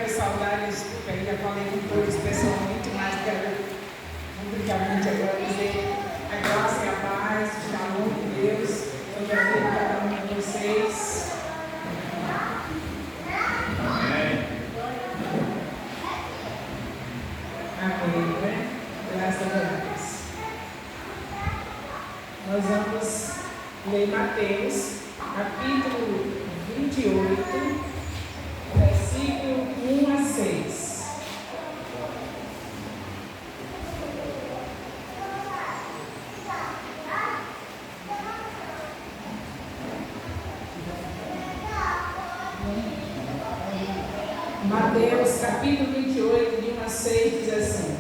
quero saudar, desculpa, eu já falei com todos pessoalmente, mas quero publicamente agora dizer a graça e a paz, o shalom de Deus, eu já vejo cada um de vocês. Amém. Amém, né? Graças a Deus. Nós vamos ler Mateus, capítulo 28, versículo 1 a 6. Mateus, capítulo 28, de 1 a 6, diz assim: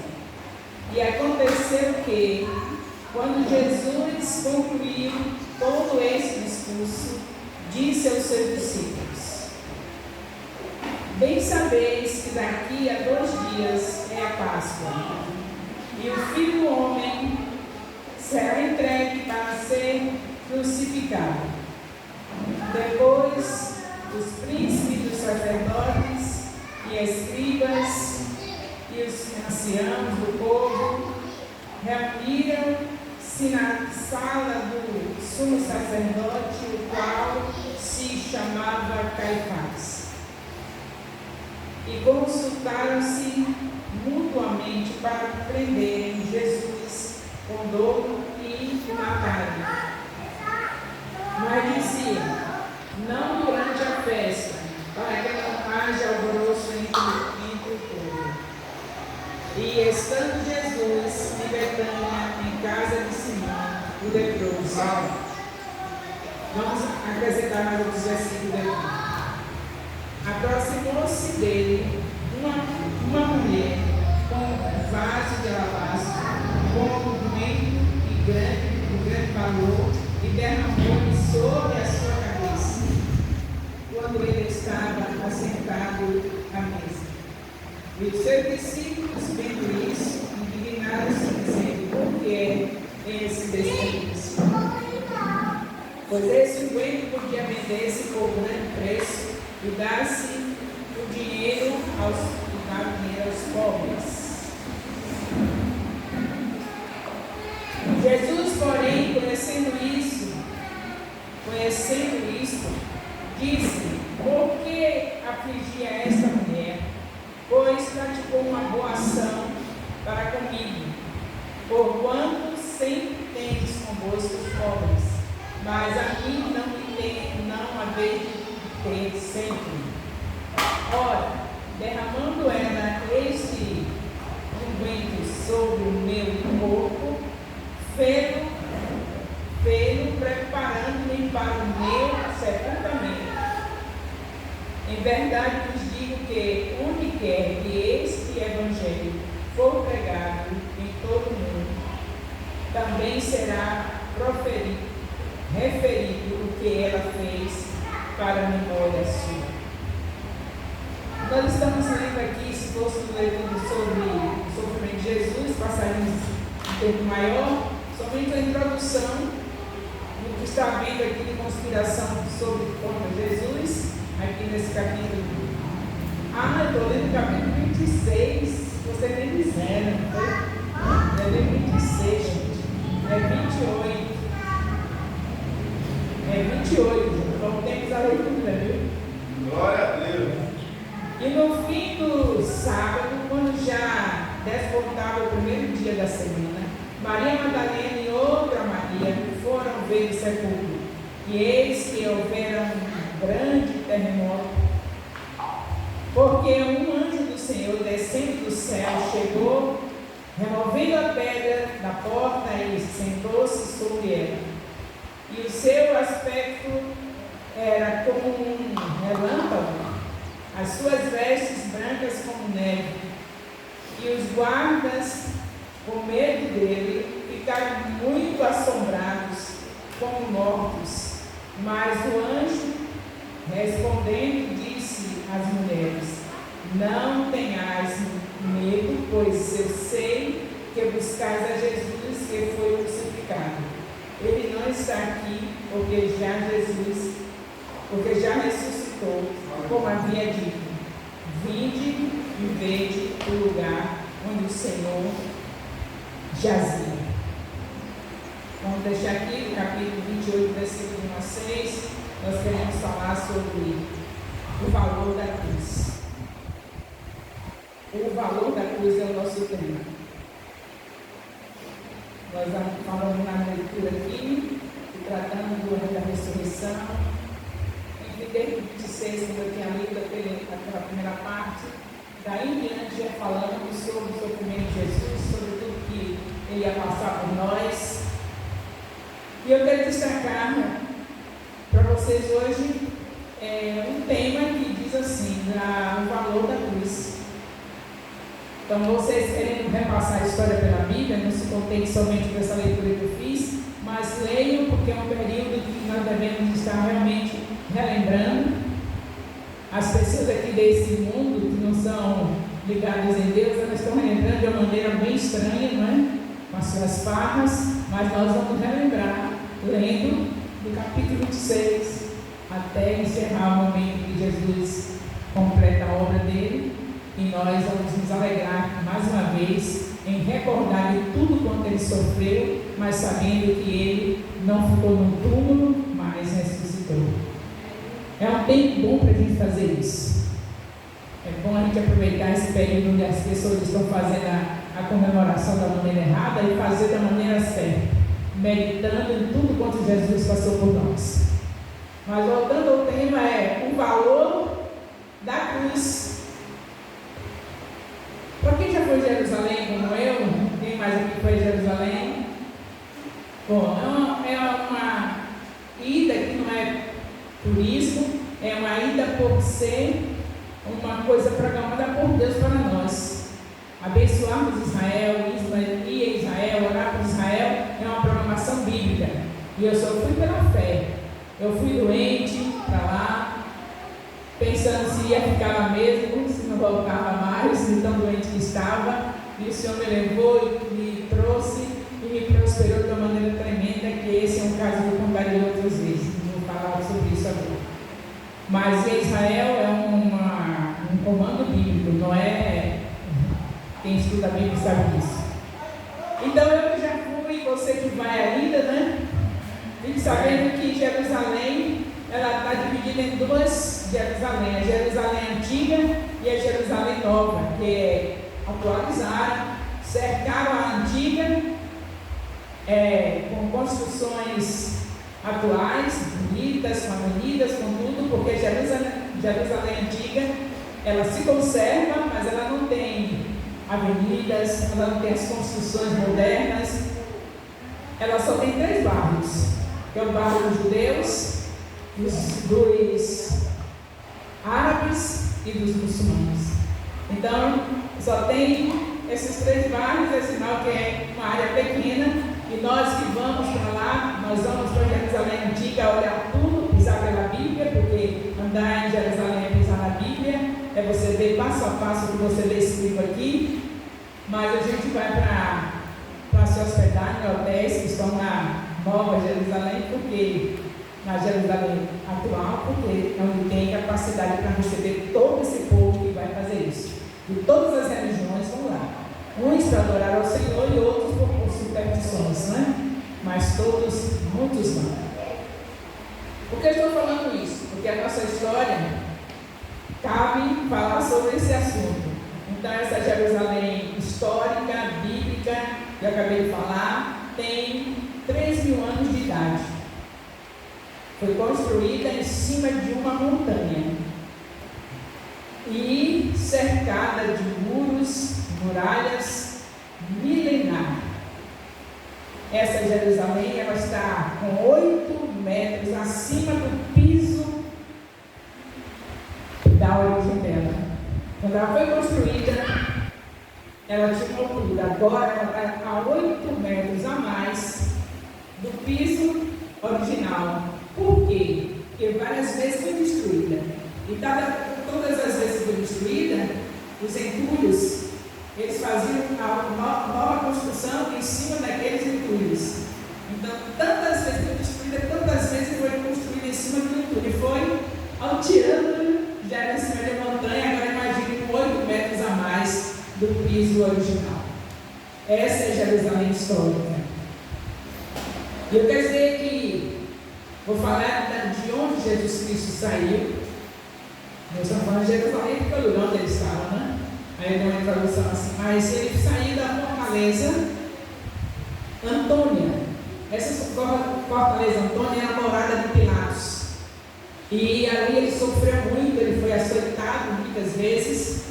E aconteceu que, quando Jesus concluiu todo esse discurso, disse aos seus discípulos: Bem sabeis que daqui a 2 dias é a Páscoa, e o Filho do Homem será entregue para ser crucificado. Depois, os príncipes dos sacerdotes e escribas e os anciãos do povo reuniram-se na sala do sumo sacerdote, o qual se chamava Caifás, e consultaram-se mutuamente para prenderem Jesus com dolo e matarem. Mas diziam: não durante a festa, para que não haja alvoroço entre o povo. E estando Jesus em Betânia, em casa de Simão, o leproso. Vamos acrescentar mais outros versículos aqui. Aproximou-se dele uma mulher com um vaso de alabastro, com um unguento de grande valor, e derramou-lhe sobre a sua cabeça, quando ele estava assentado à mesa. E os seus discípulos, vendo isso, indignaram-se, dizendo: por que é esse desperdício? Pois esse unguento podia vender-se por grande preço e dar-se o dinheiro aos pobres. Jesus, porém, conhecendo isto, disse: por que afligia esta mulher? Pois praticou uma boa ação para comigo. Porquanto sempre tendes convosco os pobres, mas a mim não haveis de ter sempre. Ora, derramando ela este unguento sobre o meu corpo, fê-lo preparando-me para o meu sepultamento. Em verdade vos digo que onde quer que este evangelho for pregado em todo o mundo, também será referido o que ela fez para a memória sua. Nós estamos lendo aqui, se fôssemos lendo sobre o sofrimento de Jesus, passaríamos um tempo maior, somente a introdução do que está vindo aqui de conspiração sobre contra Jesus, aqui nesse capítulo. Eu estou lendo o capítulo 26, você nem disseram, não foi? É 26, gente. É 28. É 28, vamos ter que usar a leitura, viu? Glória a Deus. E no fim do sábado, quando já despontava o primeiro dia da semana, Maria Madalena e outra Maria foram ver o sepulcro. E eis que houvera um grande terremoto, porque um anjo do Senhor, descendo do céu, chegou, removendo a pedra da porta, e sentou-se sobre ela. E o seu aspecto era como um relâmpago, as suas vestes brancas como neve. E os guardas, com medo dele, ficaram muito assombrados, como mortos. Mas o anjo, respondendo, disse às mulheres: não tenhais medo, pois eu sei que buscais a Jesus que foi crucificado. Ele não está aqui, porque já ressuscitou, como havia dito. vinde e vede o lugar onde o Senhor jazia. Vamos deixar aqui no capítulo 28, versículo 1 a 6, nós queremos falar sobre o valor da cruz. O valor da cruz é o nosso tema. Nós falamos na leitura aqui, tratando do ano da ressurreição. E desde o 26, como eu tinha lido aquela primeira parte, daí em diante já falando sobre o sofrimento de Jesus, sobre tudo que ele ia passar por nós. E eu quero destacar para vocês hoje um tema que diz assim, o valor da cruz. Então, vocês querendo repassar a história pela Bíblia, não se contente somente com essa leitura que eu fiz, mas leiam, porque é um período que nós devemos estar realmente relembrando. As pessoas aqui desse mundo, que não são ligadas em Deus, elas estão relembrando de uma maneira bem estranha, não é? Com as suas farras, mas nós vamos relembrar, lendo do capítulo 26, até encerrar o momento que Jesus completa a obra dele. E nós vamos nos alegrar mais uma vez em recordar de tudo quanto ele sofreu, mas sabendo que ele não ficou no túmulo, mas ressuscitou. É um tempo bom para a gente fazer isso. É bom a gente aproveitar esse período onde as pessoas estão fazendo a comemoração da maneira errada e fazer da maneira certa, meditando em tudo quanto Jesus passou por nós. Mas voltando ao tema, é o valor da cruz. Para quem já foi a Jerusalém como eu, quem mais aqui foi a Jerusalém? Bom, é uma ida que não é turismo, é uma ida por ser uma coisa programada por Deus para nós. Abençoarmos Israel, ir a Israel, orar por Israel, é uma programação bíblica. E eu só fui pela fé. Eu fui doente para lá, pensando se ia ficar lá mesmo, se não voltava mais, de tão doente que estava. E o Senhor me levou e me trouxe e me prosperou de uma maneira tremenda, que esse é um caso que eu contaria outras vezes. Não vou falar sobre isso agora. Mas em Israel é um comando bíblico, não é? Quem estuda a Bíblia sabe disso. Então eu já fui, você que vai ainda, né? Fique sabendo que Jerusalém, ela está dividida em duas Jerusalém, a Jerusalém antiga e a Jerusalém nova, que atualizaram, cercaram a antiga com construções atuais, bonitas, com avenidas, com tudo, porque Jerusalém antiga, ela se conserva, mas ela não tem avenidas, ela não tem as construções modernas, ela só tem 3 bairros, que é o bairro dos judeus, dos árabes e dos muçulmanos. Então, só tem esses 3 bairros, é sinal que é uma área pequena, e nós que vamos para lá, nós vamos para Jerusalém antiga, olhar tudo, pisar pela Bíblia, porque andar em Jerusalém é pisar na Bíblia, é você ver passo a passo o que você vê escrito aqui. Mas a gente vai para se hospedar em hotéis que estão na Nova Jerusalém, porque na Jerusalém atual, porque é onde tem capacidade para receber todo esse povo que vai fazer isso. E todas as religiões vão lá. Uns para adorar ao Senhor e outros por superstições, né? Mas todos, muitos vão. Por que eu estou falando isso? Porque a nossa história cabe falar sobre esse assunto. Então, essa Jerusalém histórica, bíblica, que eu acabei de falar, tem 3.000 anos de idade. Foi construída em cima de uma montanha e cercada de muros, muralhas milenares. Essa Jerusalém, ela está com 8 metros acima do piso da origem dela. Quando ela foi construída, ela tinha uma altura, agora ela está a 8 metros a mais do piso original. Por quê? Porque várias vezes foi destruída. E todas as vezes que foi destruída, os entulhos, eles faziam a nova construção em cima daqueles entulhos. Então, tantas vezes foi destruída, tantas vezes foi construída em cima do entulho. E foi alteando, já era em cima da montanha. Agora imagine o original. Essa é Jerusalém histórica. E eu quero dizer que vou falar de onde Jesus Cristo saiu. Nós estamos falando de Jerusalém porque o lugar onde ele estava, né? Aí tem uma tradução assim, mas ele saiu da fortaleza Antônia. Essa fortaleza Antônia era a morada de Pilatos. E ali ele sofreu muito, ele foi açoitado muitas vezes,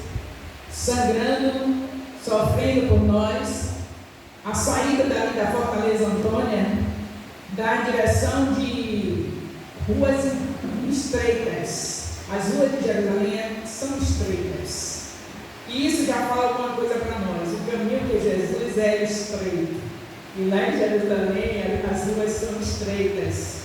sangrando, sofrendo por nós. A saída dali da fortaleza Antônia dá em direção de ruas estreitas. As ruas de Jerusalém são estreitas. E isso já fala alguma coisa para nós. O caminho de Jesus é estreito. E lá em Jerusalém as ruas são estreitas.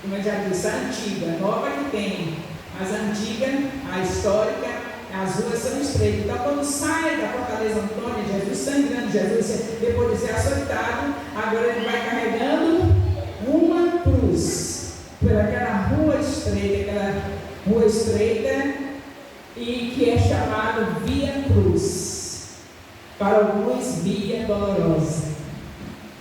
Como eu já disse, a antiga, a nova que tem. Mas a antiga, a histórica, as ruas são estreitas. Então quando sai da fortaleza Antônia, Jesus sangrando, Jesus depois de ser açoitado, agora ele vai carregando uma cruz por aquela rua estreita, e que é chamado Via Cruz, para alguns Via Dolorosa,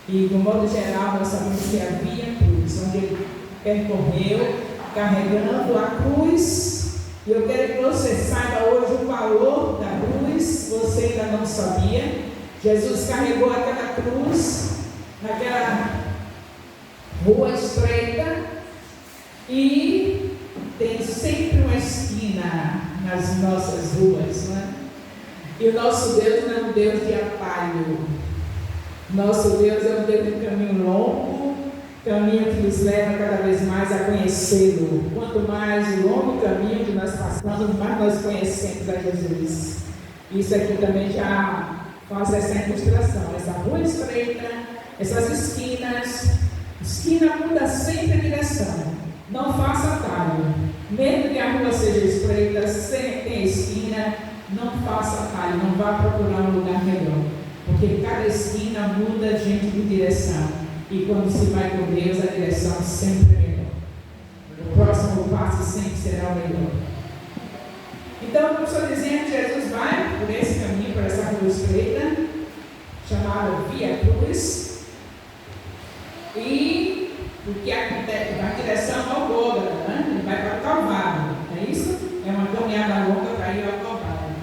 e de um modo geral nós sabemos que é a Via Cruz, onde ele percorreu carregando a cruz. E eu quero que você saiba hoje o valor da cruz. Você ainda não sabia. Jesus carregou aquela cruz naquela rua estreita, e tem sempre uma esquina nas nossas ruas, né? E o nosso Deus não é um Deus de atalho. Nosso Deus é um Deus de caminho longo, caminho que nos leva cada vez mais a conhecê-lo. Quanto mais longo o caminho que nós passamos, mais nós conhecemos a Jesus. Isso aqui também já faz essa ilustração. Essa rua estreita, essas esquinas. Esquina muda sempre a direção. Não faça atalho. Mesmo que a rua seja estreita, sempre tem esquina, não faça atalho, não vá procurar um lugar melhor. Porque cada esquina muda a gente de direção. E quando se vai com Deus, a direção sempre é melhor. O próximo passo sempre será o melhor. Então, como estou dizendo, Jesus vai por esse caminho, por essa rua estreita, chamada Via Cruz. E o que acontece? Vai em direção ao Gólgota, né? Ele vai para o Calvário, não é isso? É uma caminhada longa para ir ao Calvário.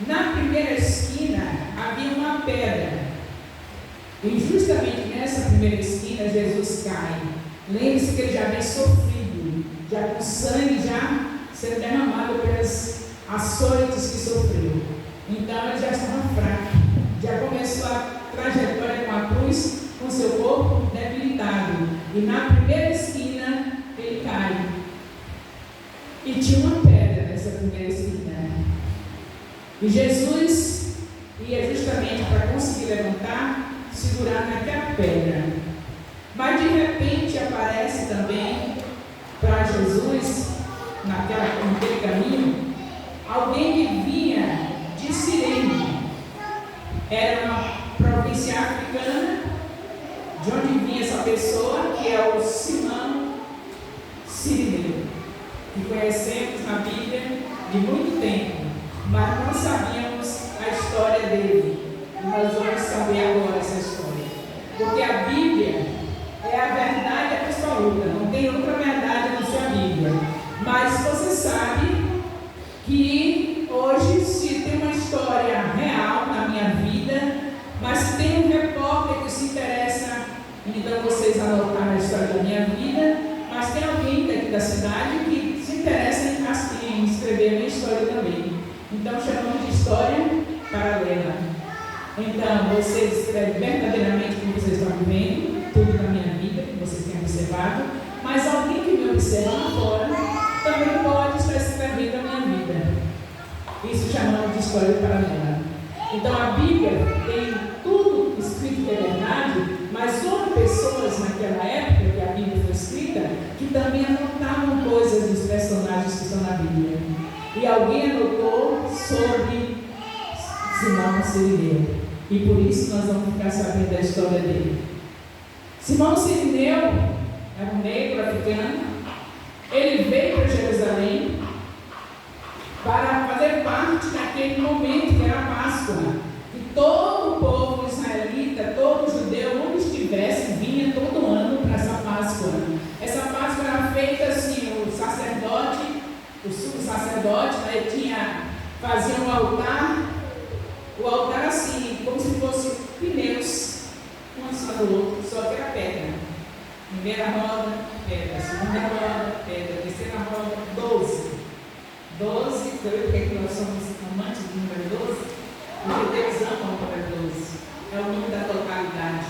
Na primeira esquina havia uma pedra. E justamente nessa primeira esquina Jesus cai. Lembre-se que ele já vem sofrido, já com sangue já sendo derramado pelas açoites que sofreu. Então ele já estava fraco, já começou a trajetória com a cruz, com seu corpo debilitado. E na primeira esquina ele cai. E tinha uma pedra nessa primeira esquina. E Jesus ia justamente para conseguir levantar, segurar naquela pedra. Mas de repente aparece também para Jesus, naquele caminho, alguém que vinha de Cirene. Era uma província africana, de onde vinha essa pessoa, que é o Simão Cireneu, que conhecemos na Bíblia de muito tempo, mas não sabíamos a história dele. Nós vamos saber agora essa história, porque a Bíblia é a verdade absoluta, não tem outra verdade na sua Bíblia. Mas você sabe que hoje, se tem uma história real na minha vida, mas se tem um repórter que se interessa, então vocês anotaram a história da minha vida, mas tem alguém daqui da cidade que se interessa em escrever a minha história também. Então chamamos de história paralela. Então vocês escrevem verdadeiramente o que vocês estão vivendo, tudo da minha vida, que vocês têm observado, mas alguém que me observa lá fora também pode estar escrevendo a minha vida. Isso chamamos de história paralela. Então a Bíblia tem tudo escrito que é verdade, mas houve pessoas naquela época que a Bíblia foi escrita que também anotavam coisas dos personagens que estão na Bíblia. E alguém anotou sobre Simão Cireneu. E por isso nós vamos ficar sabendo da história dele. Simão Cireneu era um negro africano. Ele veio para Jerusalém para fazer parte daquele momento que era a Páscoa. E todo o povo israelita, todo judeu, onde estivesse, vinha todo ano para essa Páscoa. Essa Páscoa era feita assim, o sumo sacerdote, né, fazia um altar, o altar assim, como se fosse pneus, um em cima do outro, só que era pedra. Primeira roda, pedra, segunda roda, pedra, terceira roda, 12. 12, porque nós somos amantes do número 12, porque Deus ama o número 12, é o número da totalidade.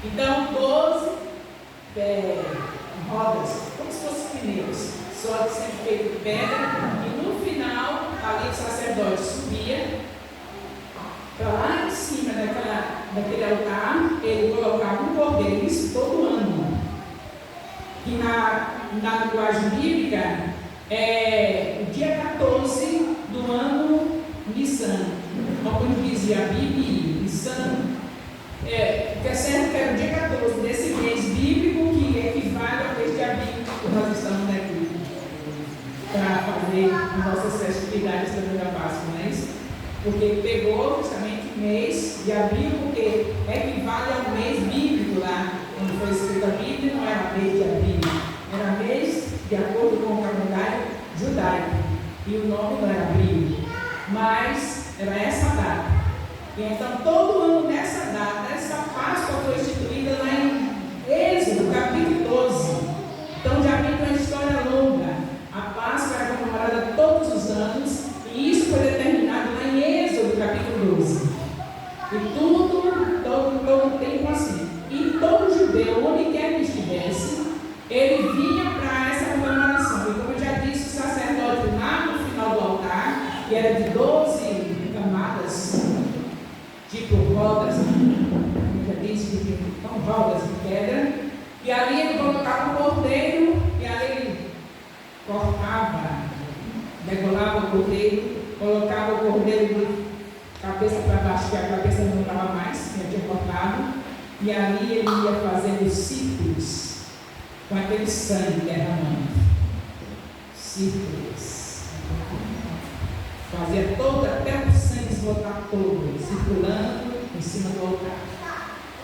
Então, 12 rodas, como se fossem pneus, só que sempre feito de pedra, e no final, ali o sacerdote subia para lá em cima daquele altar, ele colocava um cordeiro, isso todo ano. E na linguagem bíblica, o dia 14 do ano Nissan, como dizia a Bíblia, Nissan, que é certo que era o dia 14 desse mês bíblico, que equivale ao mês de Abib, que nós estamos aqui, para fazer as nossas festividades da Páscoa, não é isso? Porque pegou justamente o mês de Abib, porque equivale ao mês bíblico lá, quando foi escrito a Bíblia, não era mês de Abib, era mês de acordo com o calendário judaico, e o nome não era Abib, mas era essa data. E então todo ano nessa data, essa Páscoa foi instituída lá em Êxodo, capítulo 12. Então já vem uma história longa. A Páscoa era comemorada todos os anos, e isso foi determinado lá em Êxodo, capítulo 12. E todo tempo assim. E todo judeu, onde quer que estivesse, ele vinha para essa comemoração. E como eu já disse, o sacerdote lá no final do altar, que era de 12 camadas, tipo rodas, como já disse, então rodas de pedra, e ali ele colocava o cordeiro, e ali ele cortava, degolava o cordeiro, colocava o cordeiro de cabeça para baixo, que a cabeça não estava mais, já tinha cortado, e ali ele ia fazendo círculos com aquele sangue derramando. Círculos. Fazia todo, até o sangue esgotar todo, circulando em cima do altar.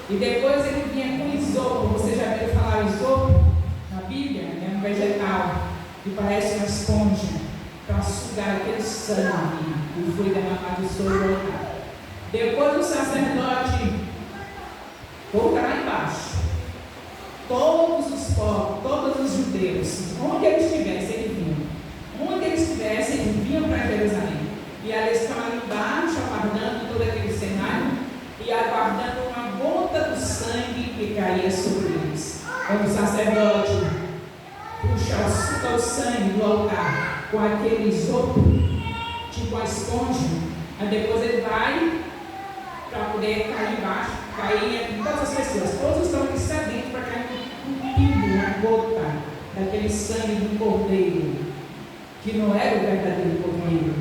E depois ele vinha com isopo. Você já viu falar isopo na Bíblia? É um vegetal que parece uma esponja para sugar aquele sangue que foi derramado sobre o altar. Depois o sacerdote volta lá embaixo. Todos os povos, todos os judeus, onde eles estivessem, eles vinham. Onde eles estivessem, eles vinham para Jerusalém. E ali eles estavam embaixo, aguardando todo aquele cenário e aguardando uma gota do sangue que caía sobre eles. Quando o sacerdote puxa o sangue do altar com aquele isopo, tipo a esponja, aí depois ele vai para poder cair embaixo, cair em todas as pessoas. Todos estão aqui sedentos para cair um pingo, uma gota daquele sangue do cordeiro, que não era o verdadeiro cordeiro.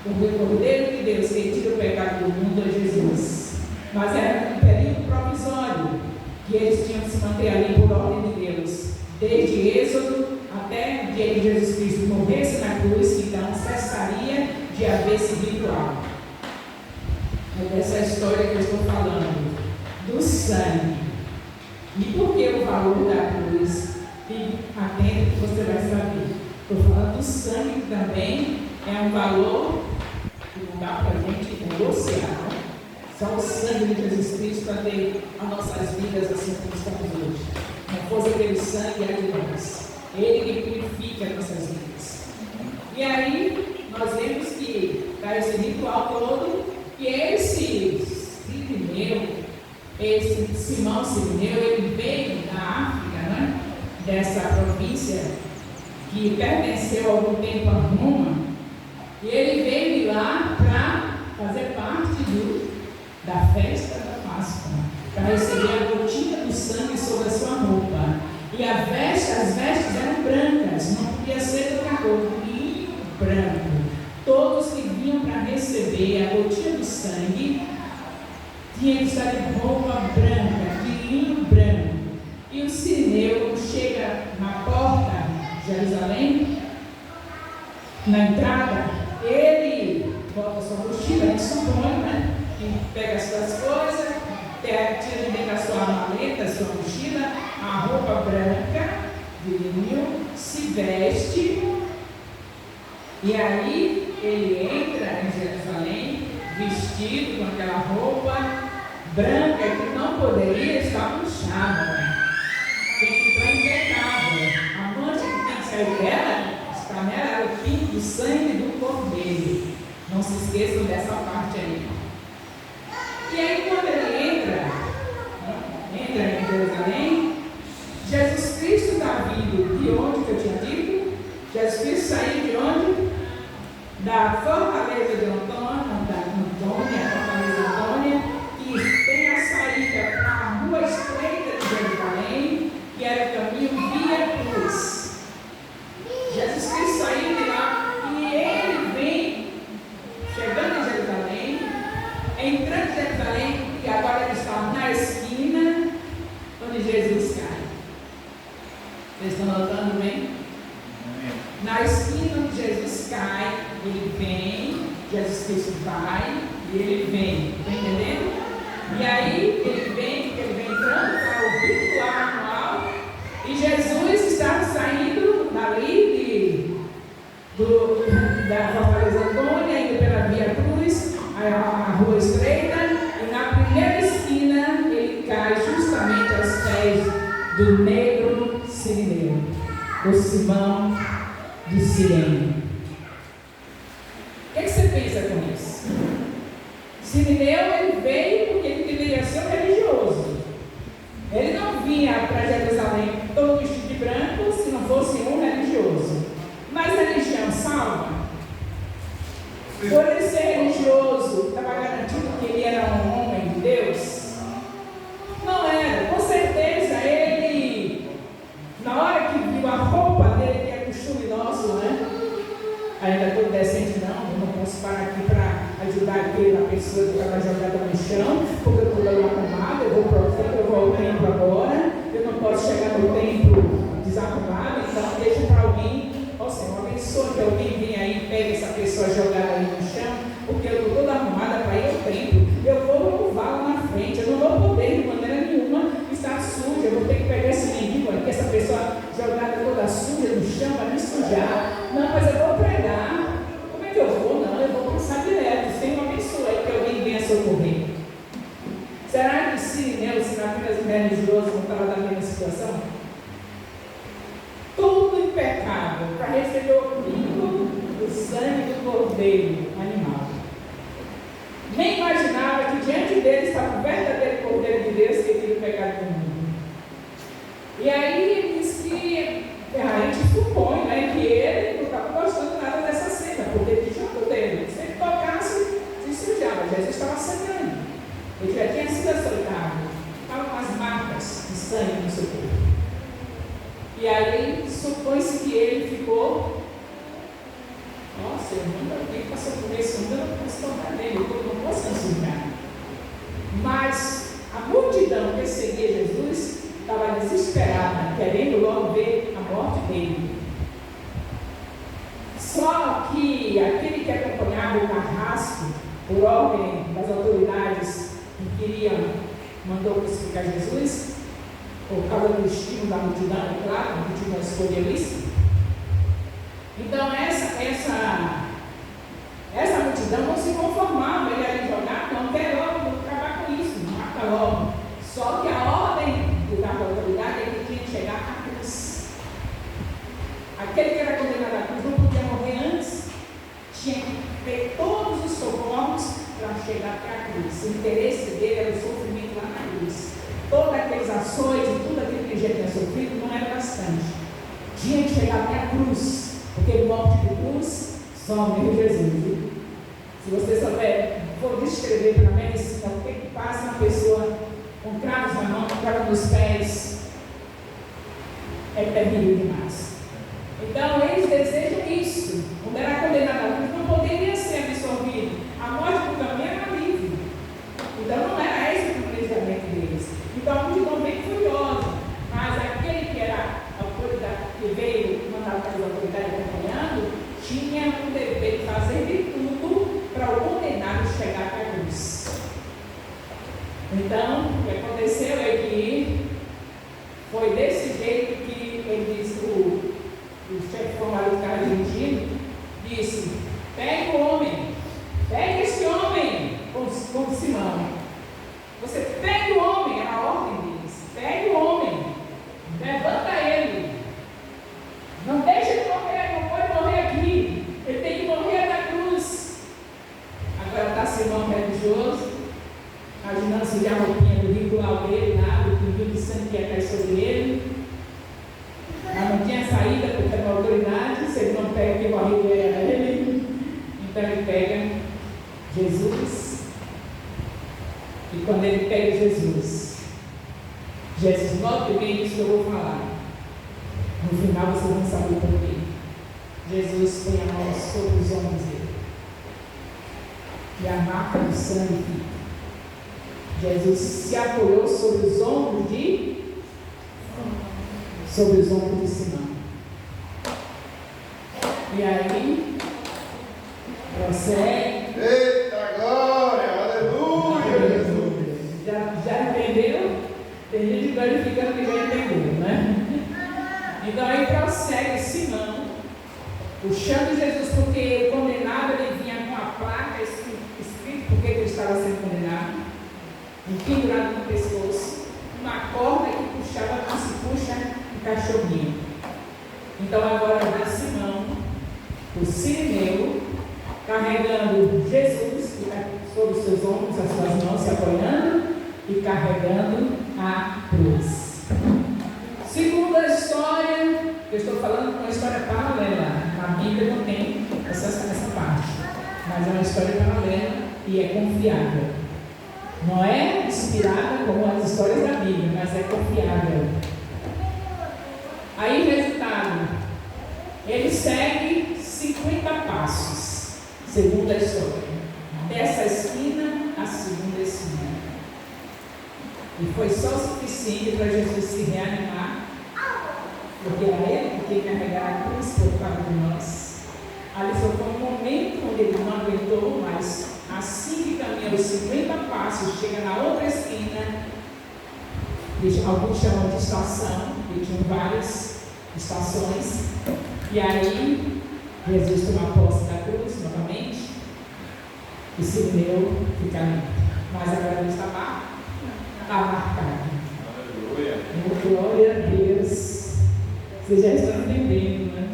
Porque o cordeiro de Deus que tira o pecado do mundo é Jesus. Mas era um período provisório que eles tinham que se manter ali por ordem de Deus, desde Êxodo até o dia que Jesus Cristo morresse na cruz, então cessaria de haver esse ritual. É dessa história que eu estou falando, do sangue. E por que o valor da cruz? Fique atento que você vai saber. Estou falando do sangue, que também é um valor que não dá para a gente negociar. Só o sangue de Jesus Cristo para ter as nossas vidas assim como estamos hoje. Não fosse aquele sangue, é de nós. Ele que purifica as nossas vidas. E aí, nós vemos que para esse ritual todo, que esse Simão Cirineu, ele veio da África, né? Dessa província que pertenceu há algum tempo a Roma, e ele veio de lá para fazer parte da festa da Páscoa, para receber a gotinha do sangue sobre a sua roupa. E as vestes eram brancas, não podia ser de outra cor, linho branco. Todos que vinham para receber a gotinha do sangue tinham que estar de roupa branca, de linho branco. E o Cirineu, quando chega na porta de Jerusalém, na entrada, ele bota sua mochila, ele supõe, né? que pega as suas coisas, tira de dentro da sua maleta, sua mochila, a roupa branca, de linho, se veste, e aí ele entra em Jerusalém, vestido com aquela roupa branca que não poderia estar manchada. Tem que estar impecável. A mancha que tem que sair dela, está nela, era o fim do sangue do cordeiro. Não se esqueçam dessa parte aí. E aí quando ele entra em Jerusalém, Jesus Cristo está vindo de onde que eu tinha dito? Jesus Cristo saiu de onde? Da fortaleza de Antônia, fortaleza Antônia, que tem a saída para a rua estreita de Jerusalém, que era o caminho via cruz. Jesus Cristo saiu de lá e ele vem chegando em Jerusalém, entrando em Jerusalém, e agora ele está na esquina onde Jesus cai. Vocês estão notando bem? Na esquina onde Jesus cai, ele vem, Jesus Cristo vai e ele vem. Está entendendo? E aí ele vem entrando para o ritual anual, e Jesus está saindo dali da fortaleza Antônia, indo pela Via Cruz, a rua estreita, e na primeira esquina ele cai justamente aos pés do negro Sirineu, o Simão de Cirene. O que você pensa com isso? Sirineu, ele veio porque ele deveria ser um religioso. Ele não vinha para Jerusalém todo vestido de branco se não fosse um religioso. Mas a religião salva? Por ele ser religioso, estava garantido que ele era um homem de Deus? Não era. Com certeza ele, na hora que viu a roupa dele, que é costume nosso, né? Ainda estou decente, não, eu não posso parar aqui para ajudar aquela pessoa que estava jogada no chão, porque eu estou dando uma arrumada, eu vou ao templo agora, eu não posso chegar no templo desarrumado, então deixa para alguém, ó Senhor, abençoa que alguém venha aí e pegue essa pessoa jogada aí no chão, porque eu estou toda arrumada para ir ao templo, eu vou louvar lá na frente, eu não vou poder de maneira nenhuma estar suja, eu vou ter que pegar esse mendigo aqui, essa pessoa jogada toda suja no chão para me sujar, não, mas eu vou pregar. Como é que eu vou? Não, eu vou pensar direto. Senhor, abençoa aí que alguém venha socorrer. Será que Sirineu, se na vida religiosa não estava na mesma situação? Tudo impecável para receber o vinho do sangue do cordeiro animal. Nem imaginava que diante dele estava o verdadeiro cordeiro de Deus que tira o pecado do mundo. E aí ele diz que a gente supõe, né, que ele não estava gostando nada dessa cena, porque ele tinha poder. Se ele tocasse, se sujava. Jesus estava sangrando. Ele já tinha sido açoitado. Estava com as marcas de sangue no seu corpo. E aí supõe-se que ele ficou. Nossa, eu nunca vi que passou por isso, eu não posso tocar nele, eu não posso sujar. Mas a multidão que seguia Jesus estava desesperada, querendo logo ver a morte dele. Só que aquele que acompanhava o carrasco, por ordem das autoridades que queriam, mandou crucificar Jesus, por causa do estímulo da multidão, é claro, a multidão escolheu isso. Então essa multidão não se conformava, ele era jogar, não quer logo acabar com isso, mata logo. Só que a ordem da autoridade é que tinha que chegar à cruz. Aquele que era condenado à cruz não podia morrer antes, tinha que ter todos os socorros para chegar até a cruz. O interesse dele era o sofrimento lá na cruz. Todas aquelas ações e tudo aquilo que ele já tinha sofrido não era bastante. Tinha que chegar até a cruz, porque morte de cruz só morreu Jesus. Viu? Se você souber, vou descrever para a medicina o que passa na pessoa com cravos na mão, cravos nos pés, é terrível demais. Então eles desejam isso. Quando era condenado à cruz, não poderia ser absorvido. A morte do caminho era livre. Então não era esse o planejamento deles. Então a multidão bem furiosa. Mas aquele que era a autoridade, que veio mandar para as autoridades acompanhando, tinha o dever de fazer de tudo para o condenado chegar até a cruz. Então, o que aconteceu é que foi desse jeito que ele disse, o chefe formal do cara dirigindo, disse, pegue o homem, pegue esse homem com Simão. Você pegue o homem, era a ordem deles, pegue o homem, levanta ele. Não deixa ele morrer, não pode morrer aqui. Ele tem que morrer na cruz. Agora está Simão religioso, imaginando-se já a roupinha do ritual dele, nada, o pinguinho de sangue que ia cair sobre ele. Mas não tinha saída, porque era uma autoridade. Se ele não pega, que morreu era ele. Então ele pega Jesus. E quando ele pega Jesus, note bem isso que eu vou falar. No final vocês vão saber por quê. Jesus põe a mão sobre os ombros dele. E a marca do sangue fica. Jesus se apoiou sobre os ombros de Simão. E aí, prossegue. Eita glória, aleluia, Jesus. Já entendeu? Tem gente verificando que já entendeu, né? Então aí prossegue Simão, puxando Jesus, porque o condenado ele vinha com a placa escrito porque ele estava sendo condenado, pendurado no pescoço, uma corda que puxava, não se puxa um cachorrinho. Então agora vem Simão, o Cirineu, carregando Jesus sobre os seus ombros, as suas mãos se apoiando e carregando a cruz. Segunda história, eu estou falando uma história paralela. Na Bíblia não tem essa parte, mas é uma história paralela e é confiável. Não é inspirada como as histórias da Bíblia, mas é confiável. Aí, resultado, ele segue 50 passos, segundo a história, dessa esquina à segunda esquina. E foi só o suficiente para Jesus se reanimar, porque era ele que tinha que carregar a cruz por causa de nós. Ali só foi um momento onde ele não aguentou, mas assim que caminha os 50 passos, chega na outra esquina, alguns chamam de estação, e tinham várias estações, e aí Jesus toma posse da cruz novamente, e se deu, fica limpo. Mas agora ele está marcado. Aleluia. Glória a Deus. Vocês já estão entendendo, né?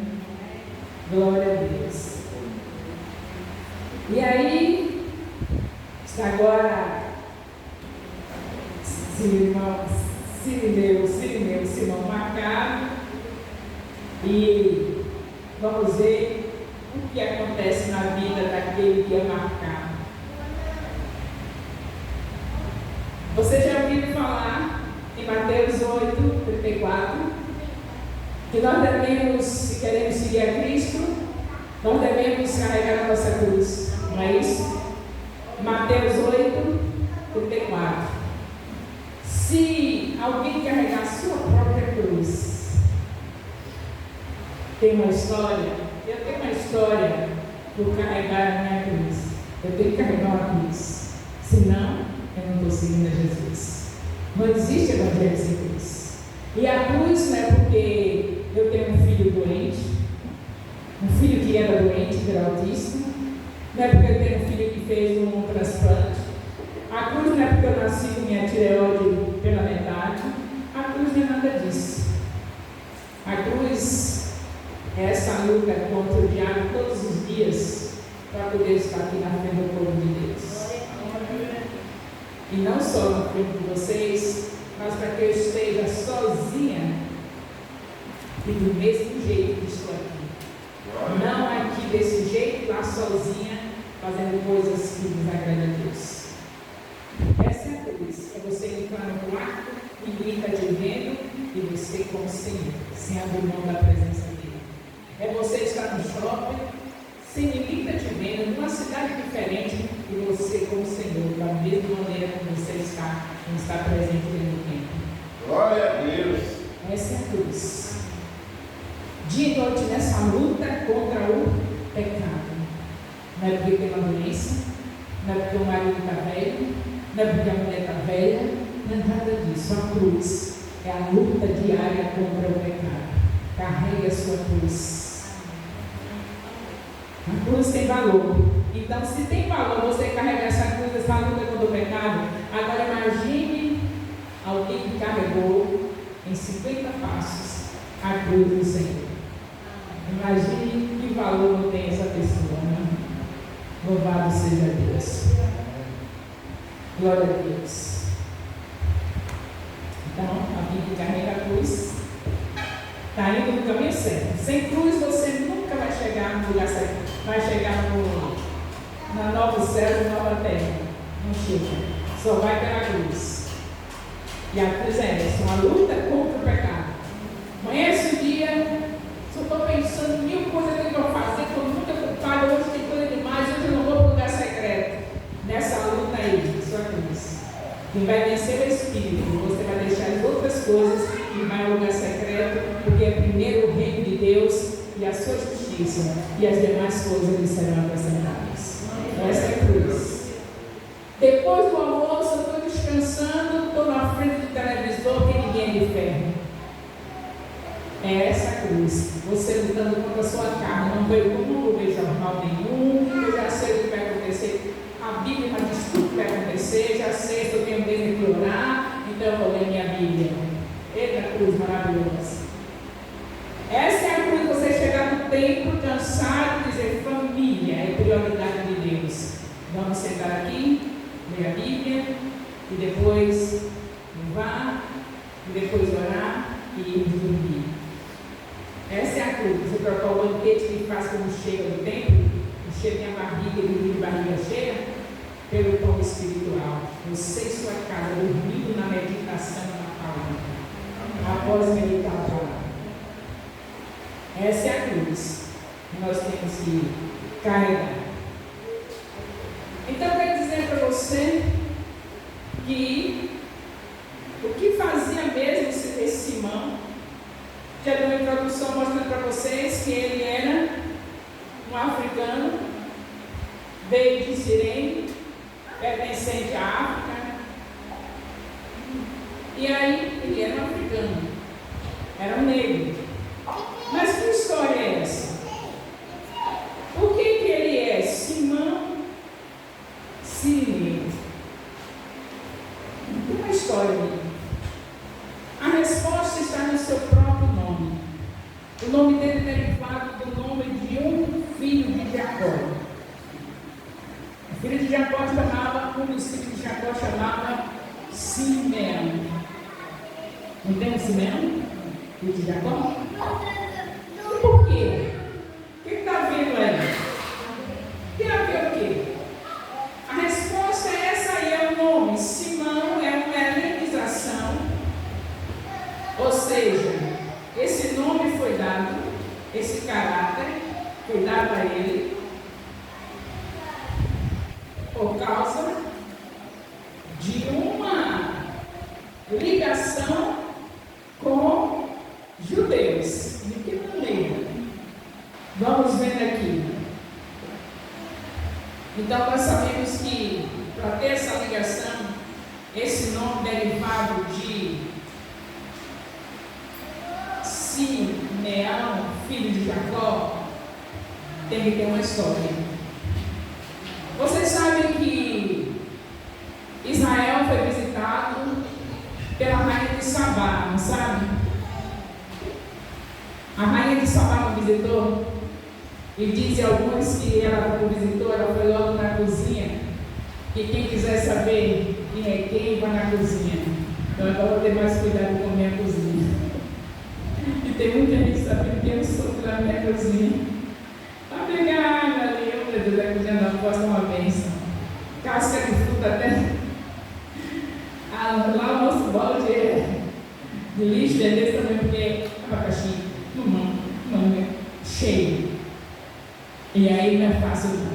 Glória a Deus. E aí, está agora Simão marcado. E vamos ver o que acontece na vida daquele que é marcado. Você já ouviu falar em Mateus 8, 34, que nós devemos, se queremos seguir a Cristo, nós devemos carregar a nossa cruz, não é isso? Mateus 8, 34. Se alguém carregar a sua própria cruz, tem uma história, eu tenho uma história por carregar a minha cruz. Eu tenho que carregar uma cruz, senão eu não estou seguindo a Jesus. Não existe evangelho sem cruz. E a cruz não é porque eu tenho um filho doente, um filho que era doente, que era autista, não é porque eu tenho um filho que fez um transplante. A cruz não é porque eu nasci com minha tireoide pela metade. A cruz não é nada disso. A cruz é essa luta contra o diabo todos os dias para poder estar aqui na frente do povo de Deus. E não só na frente de vocês, mas para que eu esteja sozinha e do mesmo jeito que estou aqui. Não aqui desse jeito, lá sozinha, fazendo coisas que desagradam a Deus. Essa é a cruz. É você entrar no quarto, ninguém está te vendo, e você com o Senhor, sem abrir mão da presença dele. É você estar no shopping, sem ninguém está te vendo, numa cidade diferente, e você com o Senhor, da mesma maneira como você está presente dentro do tempo. Glória a Deus. Essa é a cruz. Dia e noite nessa luta contra o pecado. Não é porque tem uma doença, não é porque o marido está velho, não é porque a mulher está velha, não é nada disso. A cruz é a luta diária contra o pecado. Carregue a sua cruz. A cruz tem valor. Então, se tem valor você carregar essa cruz, essa luta contra o pecado, agora imagine alguém que carregou em 50 passos a cruz do Senhor. Imagine que valor não tem essa pessoa, né? Louvado seja Deus. Glória a Deus. Então, alguém que carrega a cruz está indo no caminho certo. Sem cruz você nunca vai chegar no lugar certo. Vai chegar na nova céu e nova terra. Não chega. Só vai pela cruz. E a cruz é essa, uma luta contra o pecado. Amanhece o dia, só estou pensando em 1000 coisas que eu vou fazer, estou muito ocupado, hoje tem coisa demais, hoje eu não vou para o lugar secreto. Nessa luta aí, sua cruz. Quem vai vencer é o Espírito, você vai deixar as outras coisas e vai ao lugar secreto, porque é primeiro o reino de Deus e a sua justiça, e as demais coisas lhe serão acrescentadas. Essa é a cruz. Depois do almoço, eu estou descansando, estou na frente do televisor, que ninguém é de ferro. É essa a cruz. Você lutando contra a sua carne. Não vou ver jornal nenhum, eu já sei o que vai acontecer. A Bíblia já diz tudo que vai acontecer, já sei se eu tenho medo de orar, então eu vou ler minha Bíblia. Eita cruz maravilhosa. Essa é a cruz, você chegar no templo cansado e dizer, família, é prioridade de Deus. Vamos sentar aqui, ler a Bíblia, e depois louvar, e depois orar e irmos dormir. Essa é a cruz. Você trocar o banquete que faz quando chega no templo, encher minha barriga e de barriga cheia, pelo pão espiritual. Você e sua casa dormindo na meditação na palavra. Após meditar a palavra. Essa é a cruz que nós temos que carregar. Então, eu quero dizer para você que o que fazia mesmo esse Simão, já deu uma introdução mostrando para vocês que ele era um africano, veio de Cirene, pertencente à África, e aí ele era um africano, era um negro. Mas que história é essa? O que ele é? Simão Sirineu. Tem uma história ali. A resposta está no seu próprio nome. O nome dele é derivado do nome de um filho de Jacó. O filho de Jacó chamava, um dos filhos de Jacó chamava Simeão. Não tem um Simeão? Filho de Jacó? E por quê? O que está vendo aí? Tem a ver o quê? A resposta é essa aí, é o nome. Simão é uma helenização. Ou seja, esse nome foi dado, esse caráter foi dado a ele por causa de uma ligação com judeus. De que maneira? Vamos vendo aqui. Então nós sabemos que para ter essa ligação, esse nome derivado de Simeão, filho de Jacó, tem que ter uma história. Vocês sabem que Israel foi visitado pela rainha de Sabá, não sabe? A rainha de Sabá não visitou? E dizem alguns que ela não visitou, ela foi logo na cozinha. E quem quiser saber quem é quem, vai na cozinha. Então eu vou ter mais cuidado com a minha cozinha. E tem muita gente sabendo que eu sou na minha cozinha. Para pegar água ali, eu, meu Deus, a cozinha da costa é uma bênção. Casca de fruta até. Lá o nosso balde de lixo é desse também, porque abacaxi, manga, cheio. E aí não é fácil não.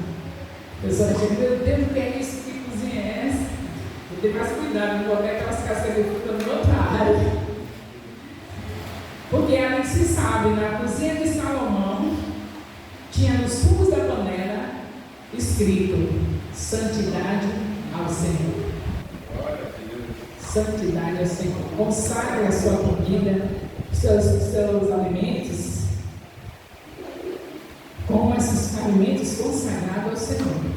A pessoa chega, meu Deus, o que é isso? Que cozinha é essa? Vou ter mais cuidado, não colocar aquelas cascas de fruta em outra área. Porque ali se sabe, na cozinha de Salomão, tinha nos fumos da panela escrito: santidade ao Senhor. santidade ao Senhor. Consagre a sua comida, seus alimentos, com esses alimentos consagrados ao Senhor.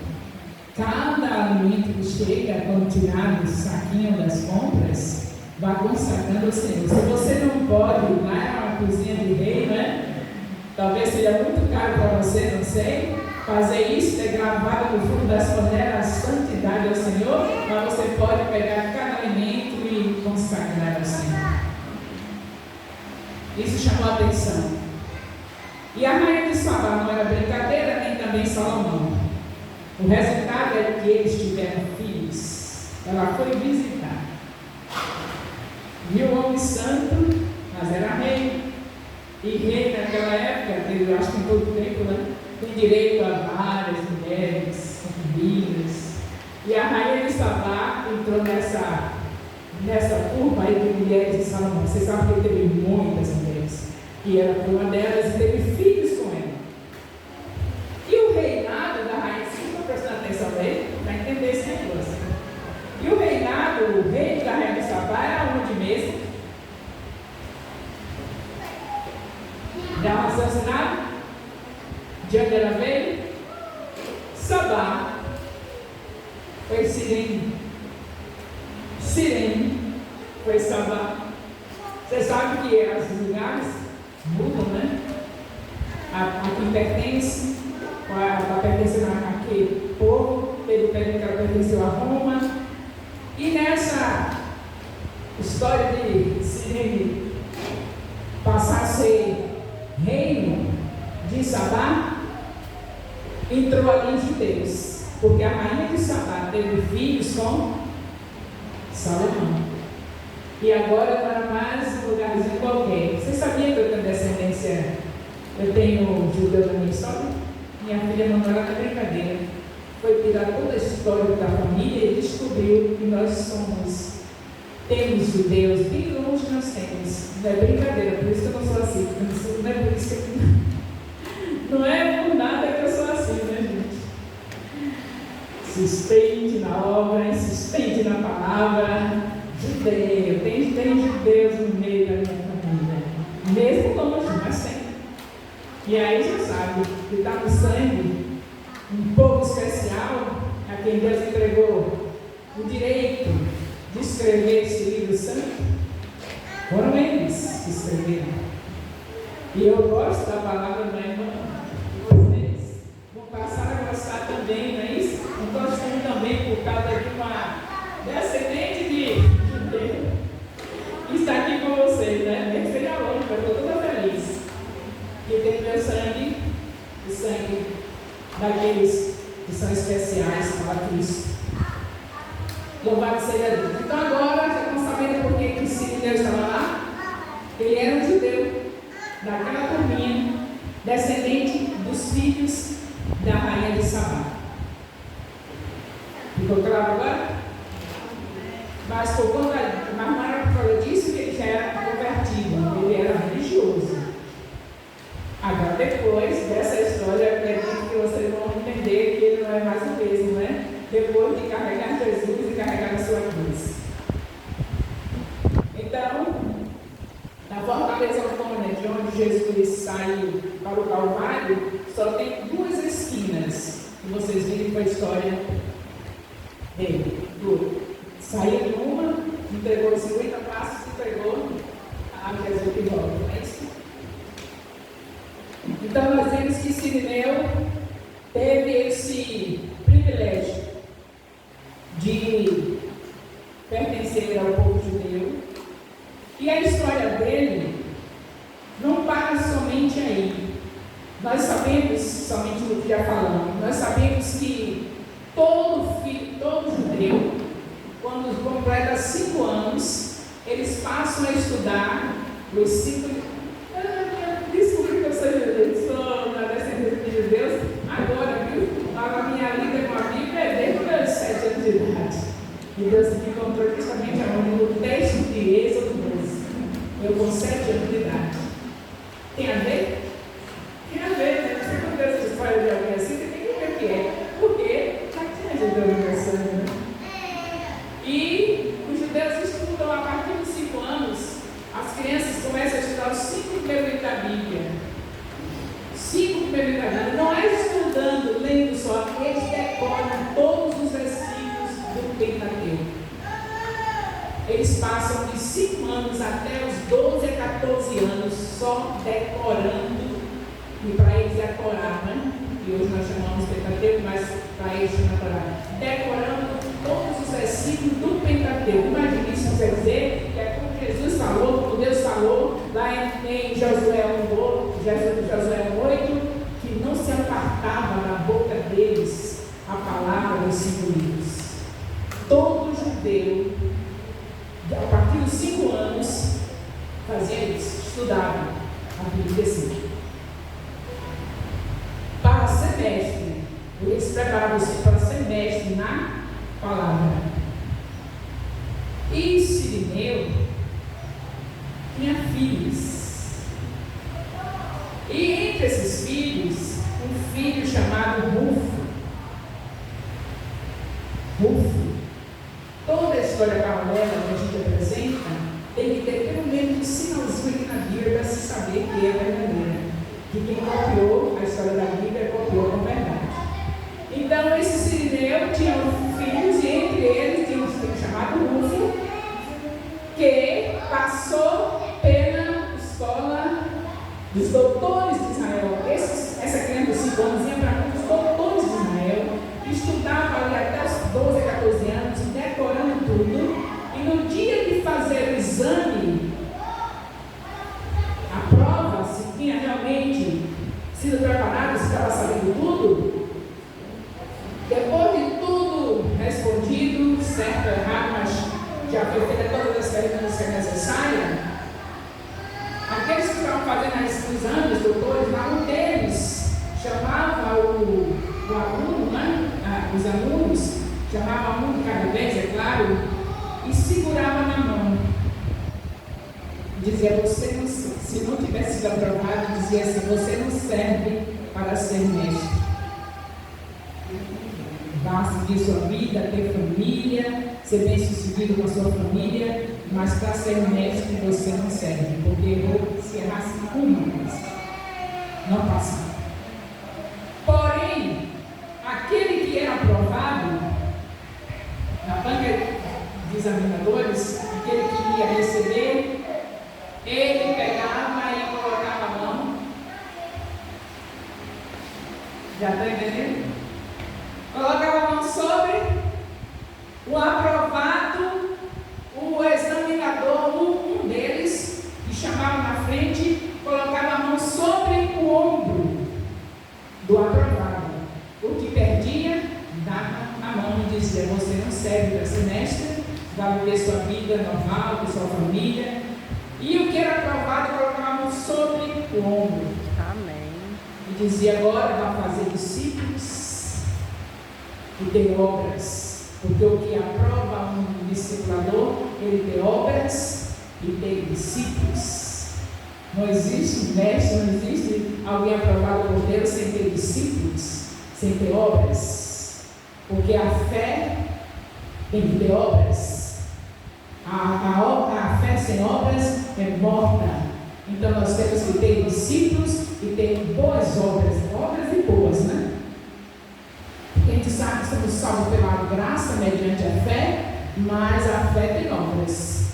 Cada alimento que chega, quando tirar do saquinho das compras, vá consagrando ao Senhor. Se você não pode ir lá na cozinha de rei, né? Talvez seja muito caro para você, não sei. Fazer isso, ter gravado no fundo das panelas a santidade ao Senhor, mas você pode pegar cada alimento e consagrar ao Senhor. Isso chamou a atenção. E a rainha de Sabá não era brincadeira, nem também Salomão. O resultado é que eles tiveram filhos. Ela foi visitar. Viu o homem santo, mas era rei. E rei naquela época, eu acho que em todo o tempo, né? Tem direito a várias mulheres, concubinas. E a rainha de Sabá entrou nessa turma aí de mulheres de Salomão. Você sabe que ele teve muitas mulheres. E ela foi uma delas e teve filhos com ela. E o reinado da rainha, se você está prestando atenção aí, para entender esse negócio. E o reinado, o reino da rainha de Sabá era onde mesmo? Dá uma assassinada? De onde ela veio? Sabá. Foi Cirene. Cirene foi Sabá. Você sabe que os lugares mudam, né? A quem pertence, a pertencer àquele povo, teve o período que ela pertenceu a Roma. E nessa história de Cirene passar a ser reino de Sabá, entrou ali os judeus, porque a rainha de Sabá teve filhos com Salomão. E agora não era mais um lugarzinho qualquer. Você sabia que eu tenho descendência? Eu tenho judeu na minha história? Minha filha mandou ela na brincadeira. Foi tirar toda a história da família e descobriu que nós temos judeus, bem longe nós temos. Não é brincadeira, por isso que eu não sou assim. Não é por isso que não é por nada que eu sou assim, né, gente? Insistente na obra, insistente na palavra. Judeu, tem judeus no meio da minha família. Mesmo longe, mas sempre. E aí já sabe que está no sangue um povo especial a quem Deus entregou o direito de escrever esse livro santo. Foram eles que escreveram. E eu gosto da palavra da irmã. Vocês vão passar a gostar também, não é isso? Não gostando também por causa de uma descendente de judeu que está aqui com vocês, né? Nem que seja longe, mas estou toda feliz. Que tem meu sangue, o sangue daqueles que são especiais para Cristo. Louvado seja Deus. Então agora, já estão sabendo por que Cirene estava lá? Ele era um judeu daquela turminha, descendente dos filhos da rainha de Sabá. Ficou claro agora? Mas por conta, mas não era por causa disso que ele já era convertido, ele era religioso. Agora depois dessa história, eu acredito que vocês vão entender que ele não é mais o mesmo, né? Depois de carregar Jesus e carregar a sua cruz. Então, na fortaleza autônoma de onde Jesus saiu para o Calvário, só tem duas esquinas. E vocês viram que foi a história dele. Saiu de uma, entregou 50 passos e entregou a Jesus de volta. Não é isso? Então, nós vemos que Cirineu teve esse privilégio de pertencer ao povo judeu. E a história dele não para somente aí. Nós sabemos, somente no que já falamos, nós sabemos que todo judeu, quando completa 5 anos, eles passam a estudar os 5. Descobri que eu sou judeu, sou na descendência de judeus. Agora, viu? A minha lida com a Bíblia é desde os meus 7 anos de idade. E Deus me encontrou justamente no texto de Êxodo 12. Eu com 7 anos de idade. Tem a ver? Tem a ver, né? Se acontece a história de alguém assim, você tem que ver o que é. Porque já tinha judeu no meu sangue, né? E os judeus estudam só, eles decoram todos os versículos do Pentateuco. Eles passam de 5 anos até os 12 a 14 anos só decorando, e para eles decorar, né? E hoje nós chamamos Pentateuco, mas para eles decorar, decorando todos os versículos do Pentateuco. Imagina isso, quer dizer que é como Jesus falou, como Deus falou lá em Josué 8, que não se apartava da boca deles a palavra dos 5 livros. Todo judeu, a partir dos 5 anos, fazia isso, estudava a Bíblia assim. Para ser mestre, eles preparavam-se para ser mestre na palavra. E Cirineu tinha filhos. E entre esses filhos, um filho chamado Rufo. Toda a história paralela que a gente apresenta tem que ter pelo menos um sinalzinho aqui na Bíblia para se saber que é verdadeira. Que quem copiou a história da Bíblia copiou com verdade. Então, esse Cirineu tinha filhos, e entre eles tinha um filho chamado Rufo, que passou pela escola dos doutores de Israel. Essa criança de 5 anos ia para os doutores de Israel, estudava ali até os 12 a 14 anos, decorando tudo, e no dia de fazer o exame, a prova, se tinha realmente sido preparado, se estava sabendo tudo, depois de tudo respondido, certo ou errado, mas já foi feita todas as perguntas que é necessária, aqueles que estavam fazendo os exames, doutores, lá um deles chamava o aluno, né? Os alunos, chamava um de cada vez, é claro, e segurava na mão. Dizia, você não, se não tivesse sido aprovado, dizia assim, você não serve para ser mestre. Vá seguir sua vida, ter família, ser bem sucedido com a sua família, mas para ser mestre você não serve, porque errou, se errasse uma vez, não passava. Porém, aquele que era aprovado na banca de examinadores, aquele que ia receber, ele pegava e colocava a mão. Já está entendendo? Colocava a mão sobre o aprovado, o examinador, um deles, que chamava na frente, colocava a mão sobre o ombro do aprovado. O que perdia, dava a mão e dizia, você não serve para ser mestre, vai viver sua vida normal, com sua família. E o que era aprovado, colocava a mão sobre o ombro. Amém. E dizia, agora vai fazer discípulos e tem obras, porque o que aprova um discipulador, ele tem obras e tem discípulos. Não existe mestre, não existe alguém aprovado por Deus sem ter discípulos, sem ter obras, porque a fé tem que ter obras. A fé sem obras é morta. Então nós temos que ter discípulos e ter boas obras, obras e boas, né? A gente sabe que estamos salvos pela graça mediante a fé, mas a fé tem obras.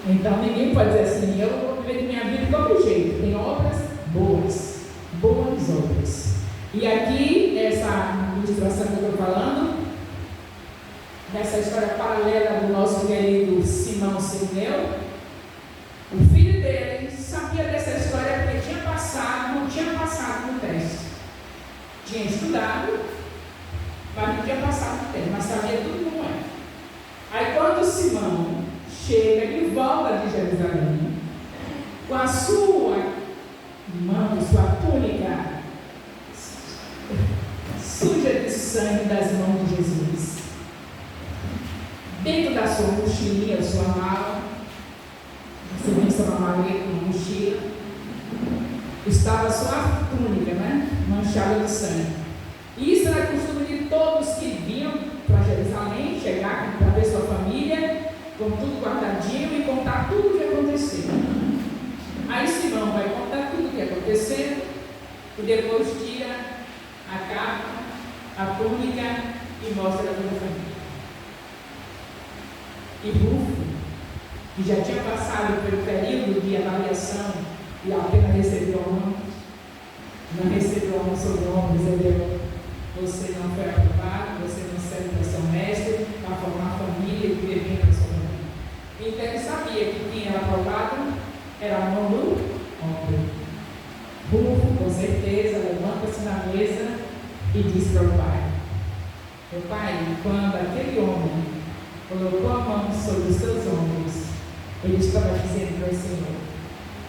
Então ninguém pode dizer assim, eu vou viver de minha vida de qualquer jeito. Tem obras boas, boas obras. E aqui, essa ilustração que eu estou falando, nessa história paralela do nosso querido Simão Cirineu, o filho dele sabia dessa história porque tinha passado, não tinha passado no teste. Tinha estudado, mas não tinha passado no teste, mas sabia tudo como é. Aí quando Simão chega de volta de Jerusalém, com a sua mão, sua túnica suja de sangue das mãos de Jesus, dentro da sua mochilinha, sua mala, você vê sua maleta, uma mochila, estava a sua túnica, né? Manchada de sangue. E isso era costume de todos que vinham para Jerusalém, chegar para ver sua família, com tudo guardadinho e contar tudo o que aconteceu. Aí Simão vai contar tudo o que aconteceu e depois tira a capa a túnica e mostra a tua família. E Rufo, que já tinha passado pelo período de avaliação e apenas recebeu honra, não recebeu honra sobre o ombro, entendeu? Você não foi aprovado, você não serve para ser um mestre, para formar família e viver bem para sua família. Então ele sabia que quem era aprovado era a mão do homem. Rufo, com certeza, levanta-se na mesa e diz para o pai: meu pai, quando aquele homem colocou a mão sobre os seus ombros, ele estava dizendo para o Senhor: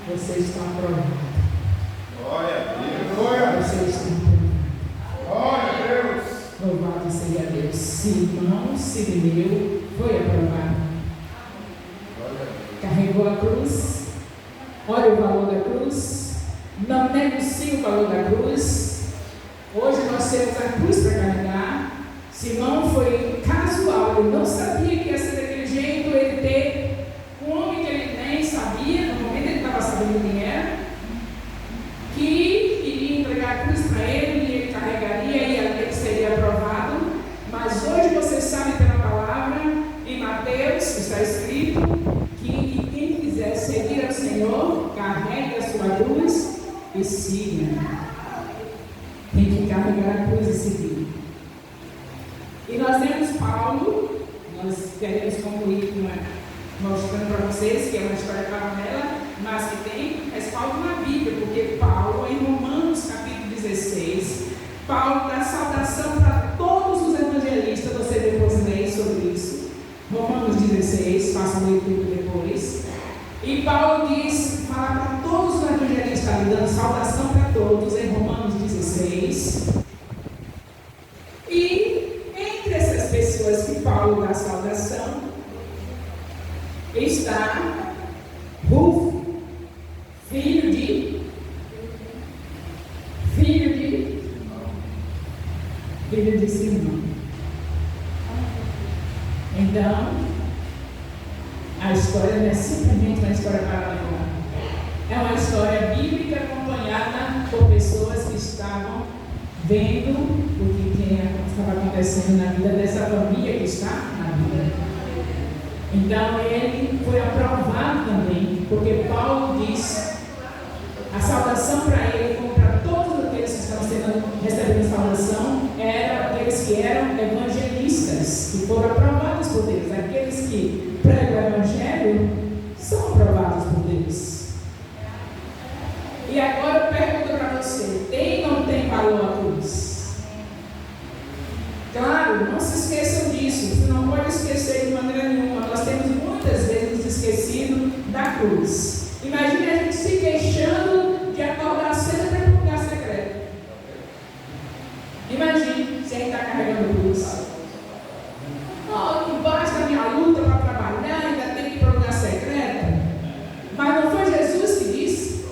você está aprovado. Glória a Deus. Glória a Deus. Você está aprovado. Glória a Deus. Louvado seja Deus. Simão Sirineu foi aprovado. Carregou a cruz. Olha o valor da cruz. Não negocie o valor da cruz. Hoje nós temos a cruz para carregar. Simão foi casual. Ele não sabia que ia ser daquele jeito. Ele teve um homem que ele nem sabia. No momento ele estava sabendo quem era, que iria entregar a cruz para ele, e ele carregaria e ele seria aprovado. Mas hoje você sabe pela palavra, em Mateus está escrito que quem quiser seguir ao Senhor, carregue a sua cruz e siga. Tem que carregar a cruz e seguir. E nós temos Paulo, nós queremos concluir mostrando para vocês que é uma história paralela, mas que tem respaldo na Bíblia, porque Paulo, em Romanos capítulo 16, Paulo dá saudação para todos os evangelistas. Você depois lê sobre isso, Romanos 16, faça a leitura depois. E Paulo fala para todos os evangelistas, dando saudação para todos em Romanos 16. E entre essas pessoas que Paulo dá saudação está Rufo, filho de Simão. Então, a história não é simplesmente uma história paralela. É uma história bíblica acompanhada por pessoas que estavam vendo o que estava acontecendo na vida dessa família que está na vida. Então ele foi aprovado também, porque Paulo diz a saudação para ele, como para todos aqueles que estavam recebendo saudação, eram aqueles que eram evangelistas, que foram aprovados por Deus. Aqueles que pregam o evangelho são aprovados por Deus. E agora eu pergunto para você: tem ou não tem valor a cruz? Claro, não se esqueçam disso. Você não pode esquecer de maneira nenhuma. Nós temos muitas vezes nos esquecido da cruz. Imagine a gente se queixando de acordar cedo para ir para um lugar secreto. Imagine se a gente está carregando cruz. Oh, que basta a minha luta para trabalhar, ainda tem que ir para um lugar secreto. Mas não foi Jesus que disse: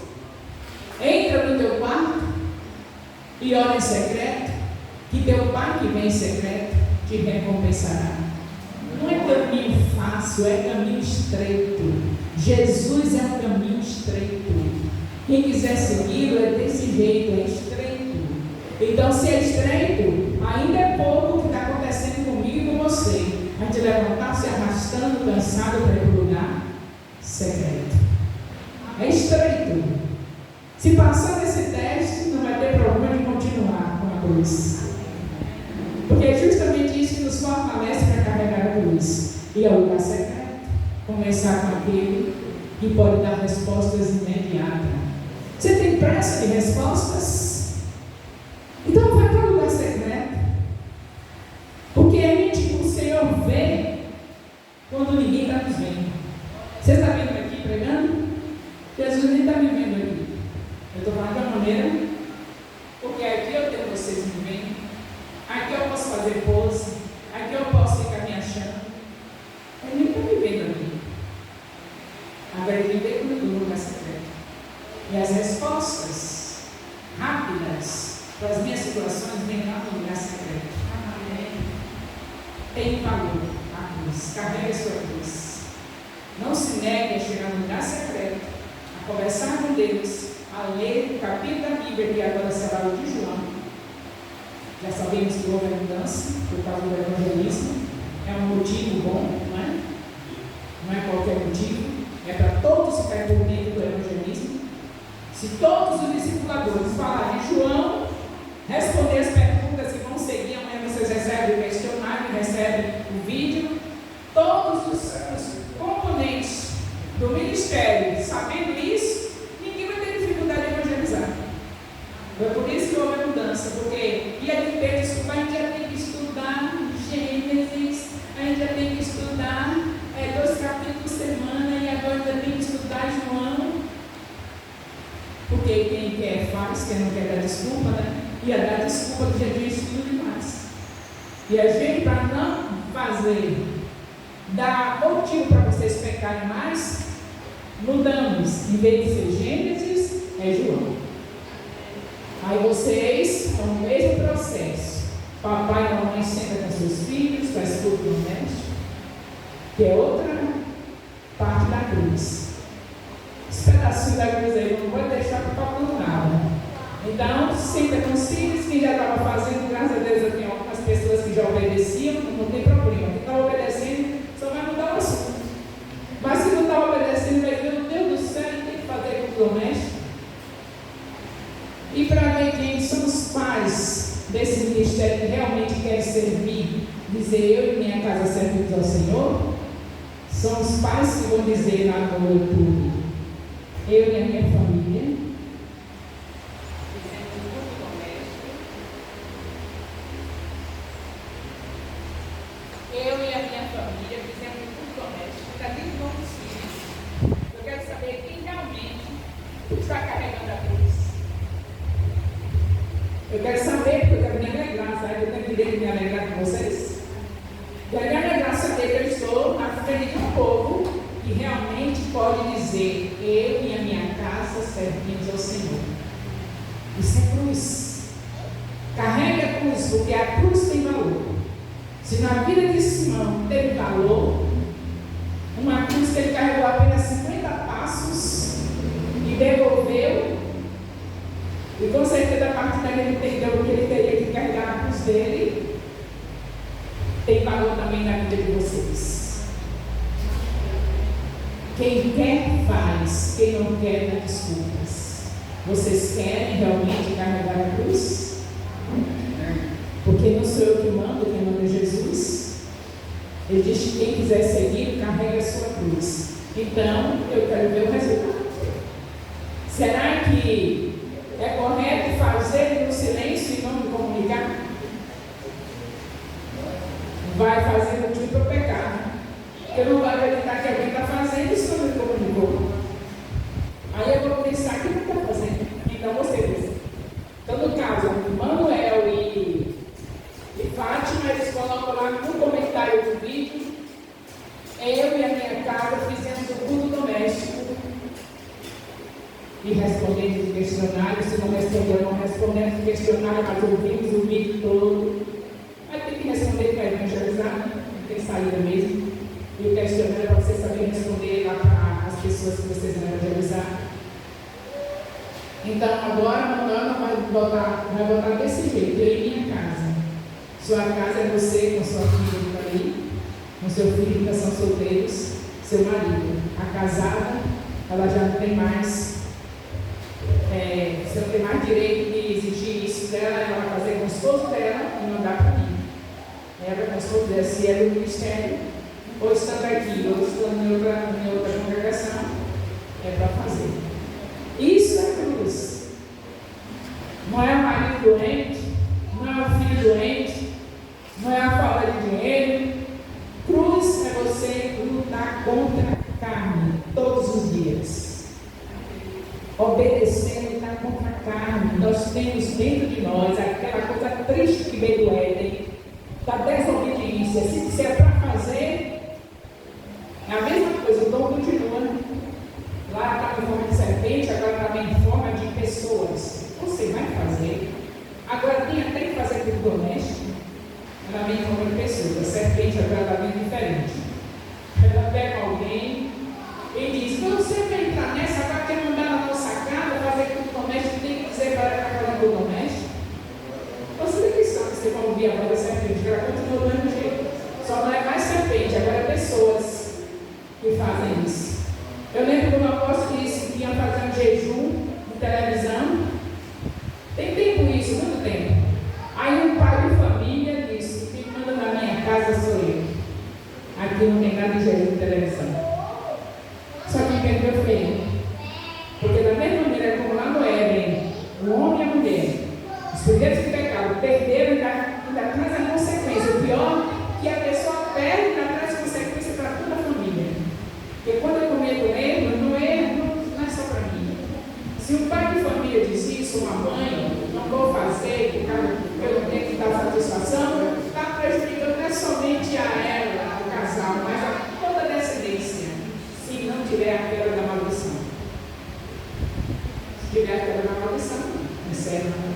entra no teu quarto e ora em secreto, que teu pai que vem em secreto te recompensará. Não é caminho fácil, é caminho estreito. Jesus é um caminho estreito. Quem quiser segui-lo é desse jeito, é estreito. Então, se é estreito, ainda é pouco o que está acontecendo comigo e com você. A gente levantar se arrastando, cansado para ir para o lugar secreto. É estreito. Se passar desse teste, não vai ter problema de continuar com a cruz. Porque é justamente isso que nos fortalece para carregar a cruz. E é o lugar secreto. Começar com aquele que pode dar respostas imediatas. Você tem pressa de respostas? Então vai para o lugar secreto. Porque é íntimo, o Senhor vê quando ninguém está nos vendo. Você está vendo aqui pregando? Jesus nem está me vendo aqui. Eu estou falando da maneira, porque aqui eu tenho vocês me vendo, aqui eu posso fazer pose, aqui eu posso ficar me achando. Ele nem está me vendo aqui. Agora ele vê quando no lugar secreto. E as respostas rápidas para as minhas situações vêm lá no lugar secreto. Tem valor a cruz. Carregue a sua cruz. Não se negue a chegar no lugar secreto, a conversar com Deus, a ler o capítulo da Bíblia, que agora será o de João, Já sabemos que houve mudança por causa do evangelismo. É um motivo bom, não é? Não é qualquer motivo. É para todos ficarem por dentro do evangelismo. Se todos os discipuladores falarem João, responder as perguntas que vão seguir, amanhã vocês recebem o questionário, recebem o vídeo. Todos os componentes do ministério, sabendo isso, ninguém vai ter dificuldade de evangelizar. Foi por isso que houve a mudança, porque ia ter que estudar, a gente já tem que estudar Gênesis, a gente já tem que estudar 2 capítulos por semana, e agora ainda tem que estudar João. Porque quem quer faz, quem não quer dar desculpa, né? Ia dar desculpa que já tinha estudo demais. E a gente, para não fazer, dar motivo para vocês pecarem mais, mudamos. Em vez de ser Gênesis, é João. Aí vocês estão no mesmo processo. Papai e mamãe sentam com seus filhos, faz tudo doméstico, que é outra parte da cruz. Esse pedacinho da cruz aí não pode deixar para nada. Então, senta com os filhos, quem já estava fazendo, graças a Deus, eu tenho algumas pessoas que já obedeciam, não tem problema. Quem está obedecendo, só vai mudar o assunto. Mas se não está obedecendo, vai dizer, meu Deus do céu, tem que fazer com o doméstico. E para ver quem são os pais desse ministério que realmente querem servir, dizer eu e minha casa servimos ao Senhor, são os pais que vão dizer lá no YouTube, eu e a minha família fizemos um culto doméstico. Eu e a minha família fizemos um culto doméstico. Está dentro do nosso filho. Eu quero saber quem realmente está carregando a cruz. Eu quero saber, porque eu quero me alegrar, sabe? Eu tenho que me alegrar com vocês. Eu quero me alegrar saber que eu estou na frente de um povo que realmente pode dizer, eu e a minha casa servimos ao Senhor. Isso é cruz. Carregue a cruz, porque a cruz tem valor. Se na vida de Simão teve valor, uma cruz que ele carregou apenas 50 passos e devolveu, e com certeza a partir daí ele entendeu que ele teria que carregar a cruz dele, tem valor também na vida de vocês. Quem quer faz, quem não quer dá desculpas. Vocês querem realmente carregar a cruz? Porque não sou eu que mando, quem manda é Jesus. Ele diz que quem quiser seguir, carrega a sua cruz. Então, eu quero ver o resultado. Será que é correto fazer no silêncio e não me comunicar? Vai fazer motivo para o pecado. Eu não vou acreditar que alguém está fazendo isso não me comunicou. Aí eu vou pensar que não está fazendo. Então você pensa. Então, no caso, Manuel e Fátima, eles colocam lá no comentário do vídeo, eu e a minha casa fizemos um culto doméstico. E respondendo o questionário, se não respondeu, não respondemos o questionário, mas ouvimos o vídeo todo. Vai ter que responder para evangelizar, não tem saída mesmo. E o questionário é para vocês saberem responder lá para as pessoas que vocês vão evangelizar. Então agora Manuel vai botar desse jeito, eu e minha casa. Sua casa é você com sua filha que está aí, com seu filho que são solteiros, seu marido. A casada, ela já não tem mais. Você não tem mais direito de exigir isso dela, ela vai fazer com o esposo dela e mandar para mim. Ela com o esposo dela, se é do ministério, ou estando aqui, ou estando em outra congregação, é para fazer. Isso é cruz. Não é o marido doente, não é o filho doente, não é a falta de dinheiro. Cruz é você lutar contra a carne todos os dias. Obedecendo está contra a carne. Nós temos dentro de nós aquela coisa triste que veio do Éden, da desobediência. Se disser para fazer, é a mesma coisa, o dom continua. Lá estava em forma de serpente, agora está em forma de pessoas. Você vai fazer. Agora tem até que fazer aquilo doméstico. Ela vem em forma de pessoas. A serpente agora está bem diferente. Ela pega alguém e diz, você quer entrar nessa, agora quer mandar na nossa casa, fazer culto doméstico, tem que dizer para ela que está fazendo culto doméstico? Você tem que saber, você quando via a mãe da serpente, ela continua do mesmo jeito. Só não é mais serpente, agora é pessoas que fazem isso. Eu lembro quando o apóstolo disse que ia fazer um jejum de televisão. Tem tempo isso, muito tempo. Aí um pai de família disse: quem manda na minha casa sou eu. Aqui não tem nada de jejum de televisão. Só que perdeu feio. Porque da mesma maneira como lá no Éden, o homem e a mulher, os primeiros de pecado, perderam e ainda traz a consequência. O pior é que a pessoa perde e ainda traz consequência para toda a família. Porque quando eu cometo erro, não é só para mim. Se um pai de família diz isso, uma mãe, não vou fazer, porque eu não tenho que dar satisfação, está prejudicando não é somente a ela, o casal, mas a toda a descendência, se não tiver a quebra da maldição. Se tiver a quebra da maldição, é sério, né?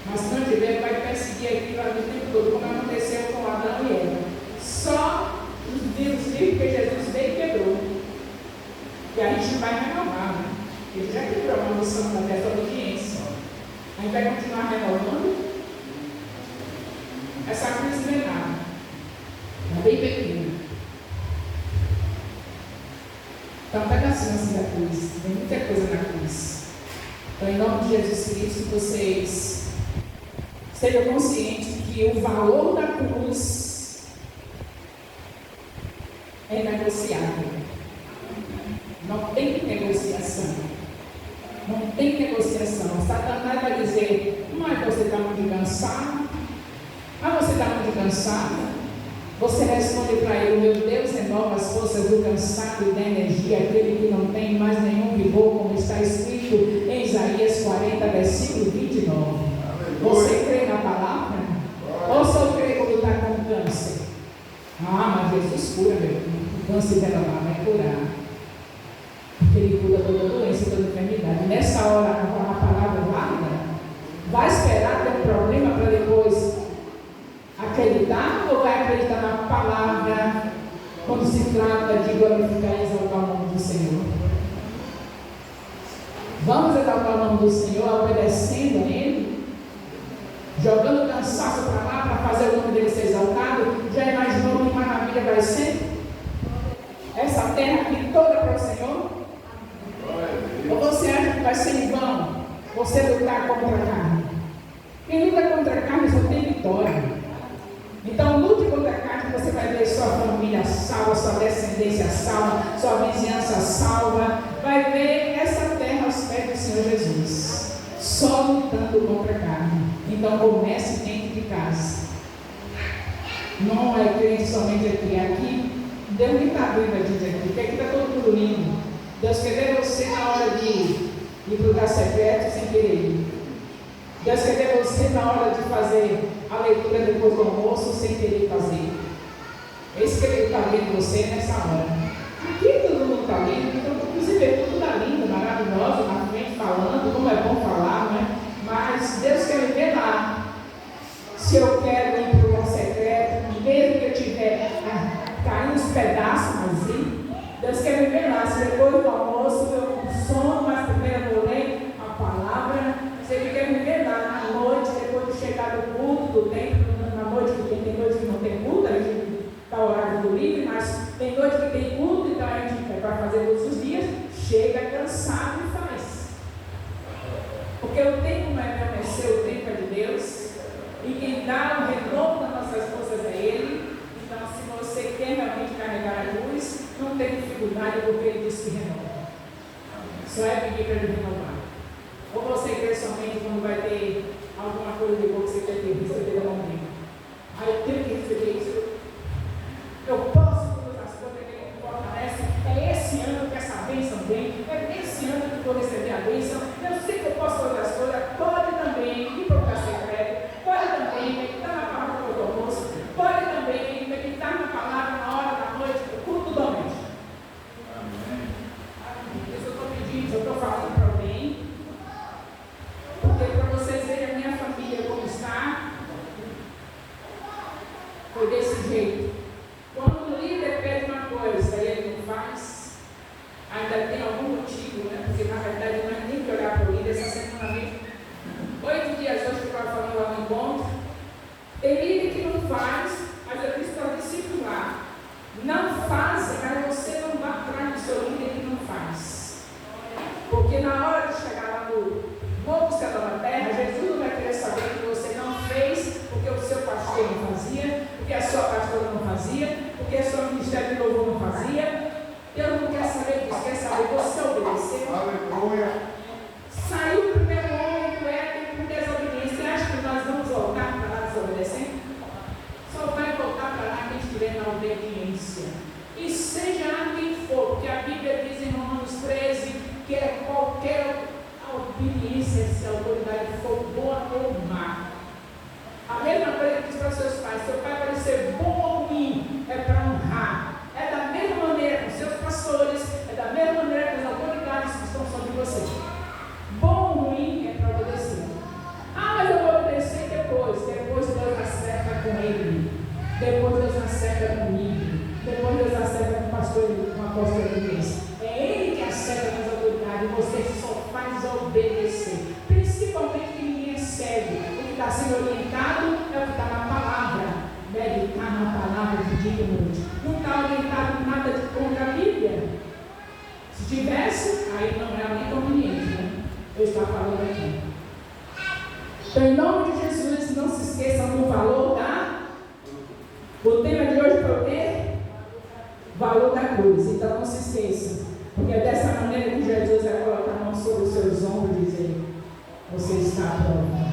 Mas se não tiver, vai perseguir aquilo ali o tempo todo, como aconteceu com Adão e Eva. Só os livros que Jesus veio e quebrou. E a gente vai renovar, né? Ele já quebrou a maldição da desobediência. A gente vai continuar renovando. Essa cruz não é nada. É bem pequena. Então, pega assim da cruz. Tem muita coisa na cruz. Então, em nome de Jesus Cristo, vocês estejam conscientes que o valor da cruz é negociável. Não tem negociação. Não tem negociação. Satanás vai dizer: mas você está muito cansado. Você está muito cansado. Você responde para ele: meu Deus renova as forças do cansado e da energia, aquele que não tem mais nenhum vigor, como está escrito em Isaías 40, versículo 29. Você crê na palavra? Ou só crê quando está com câncer? Mas Jesus cura, meu. O câncer dela lá vai curar. Porque ele cura toda doença, toda enfermidade. Nessa hora, a palavra válida, vai esperar ter um problema para depois acreditar, ou vai acreditar na palavra quando se trata de glorificar e exaltar o nome do Senhor? Vamos exaltar o nome do Senhor obedecendo a Ele, jogando cansaço para lá para fazer o nome dele ser exaltado. Já imaginou que maravilha vai ser? Essa terra aqui toda para o Senhor? Ou você acha que vai ser em vão você lutar contra a carne? Quem luta contra a carne só tem vitória. Então lute contra a carne, você vai ver sua família salva, sua descendência salva, sua vizinhança salva. Vai ver essa terra aos pés do Senhor Jesus. Só lutando contra a carne. Então comece dentro de casa. Não é crente somente aqui. Aqui, Deus que está abrindo a gente aqui, porque aqui está todo mundo lindo. Deus quer ver você na hora de ir para o lugar secreto sem querer ir. Deus quer ver você na hora de fazer a leitura depois do almoço sem querer fazer. É isso que Ele está vendo você nessa hora. Aqui todo mundo está lindo, então, inclusive tudo está lindo, maravilhoso, na frente falando, como é bom falar, não é? Mas Deus quer me ver lá. Se eu quero ir para o lugar secreto, mesmo que eu tiver caindo os pedaços, mas Deus quer me ver lá. Se depois do almoço eu sono, mas primeiro eu vou ler a palavra. Se Ele quer me ver lá na noite, depois de chegar do culto, do templo, na noite, porque tem noite que não tem culto, a gente está horário do livre, mas tem noite que tem culto, então a gente vai fazer todos os dias, chega cansado e faz. Porque o tempo não é meu, é seu, o tempo é de Deus, e quem dá o renovo das nossas forças é Ele. Então, se você quer realmente carregar a cruz, não tem dificuldade, porque Ele disse que renova. Só é pedir para Ele renovar. Ou você quer somente quando vai ter alguma coisa de boa que você quer ter, receber da mão dele? Eu tenho que receber isso. Eu posso todas as coisas que Ele me fortalece. É esse ano que essa bênção vem. É esse ano que eu vou receber a bênção. Eu sei que eu posso todas as coisas. Pode também ir para o lugar secreto. Pode também meditar na palavra do almoço. Pode também meditar na palavra na hora da noite do culto doméstico. Amém. Isso eu estou pedindo, eu estou falando para alguém. Porque para vocês verem a minha família como está, foi desse jeito. Quando o líder pede uma coisa e ele não faz, ainda tem algum motivo, né? Porque na verdade não é nem que olhar para o líder. Essa semana mesmo, 8 dias hoje que eu estava falando lá no encontro, Tem líder que não faz, mas eu disse para o discipular: não faz, mas você não vai atrás do seu líder que não faz. Porque na hora de chegar lá no novo céu da terra, Jesus não vai querer saber que você não fez porque o seu pastor não fazia, porque a sua pastora não fazia, porque o seu ministério de louvor não fazia. Deus não quer saber disso, quer saber você obedeceu. Aleluia. Saiu o primeiro homem do Éden com desobediência. Você acha que nós vamos voltar para lá desobedecendo? Só vai voltar para lá quem estiver na obediência. E seja lá quem for, porque a Bíblia diz em Romanos 13 que é qualquer obediência, se a autoridade for boa ou má. A mesma coisa que diz para seus pais: seu pai pode ser bom ou ruim, é para honrar. É da mesma maneira com seus pastores, é da mesma maneira com as autoridades que estão sobre você. Bom ou ruim é para obedecer. Ah, mas eu vou obedecer depois. Depois Deus acerta com ele. Depois Deus acerta comigo. Depois Deus acerta com o pastor, com a apóstolo de Deus. É ele que acerta com as autoridades. Você só faz obedecer. Principalmente que ninguém é cego. O que está sendo orientado é o que está na palavra. Meditar na palavra de dia e noite. Não está orientado nada contra a Bíblia. Se tivesse, aí não era nem conveniente, né? Eu estou falando aqui. Então, em nome de Jesus, não se esqueçam do valor da. O tema de hoje foi o quê? Valor da cruz. Então, não se esqueçam. Porque é dessa maneira que Jesus vai colocar a mão sobre os seus ombros e dizer: você está aprovado.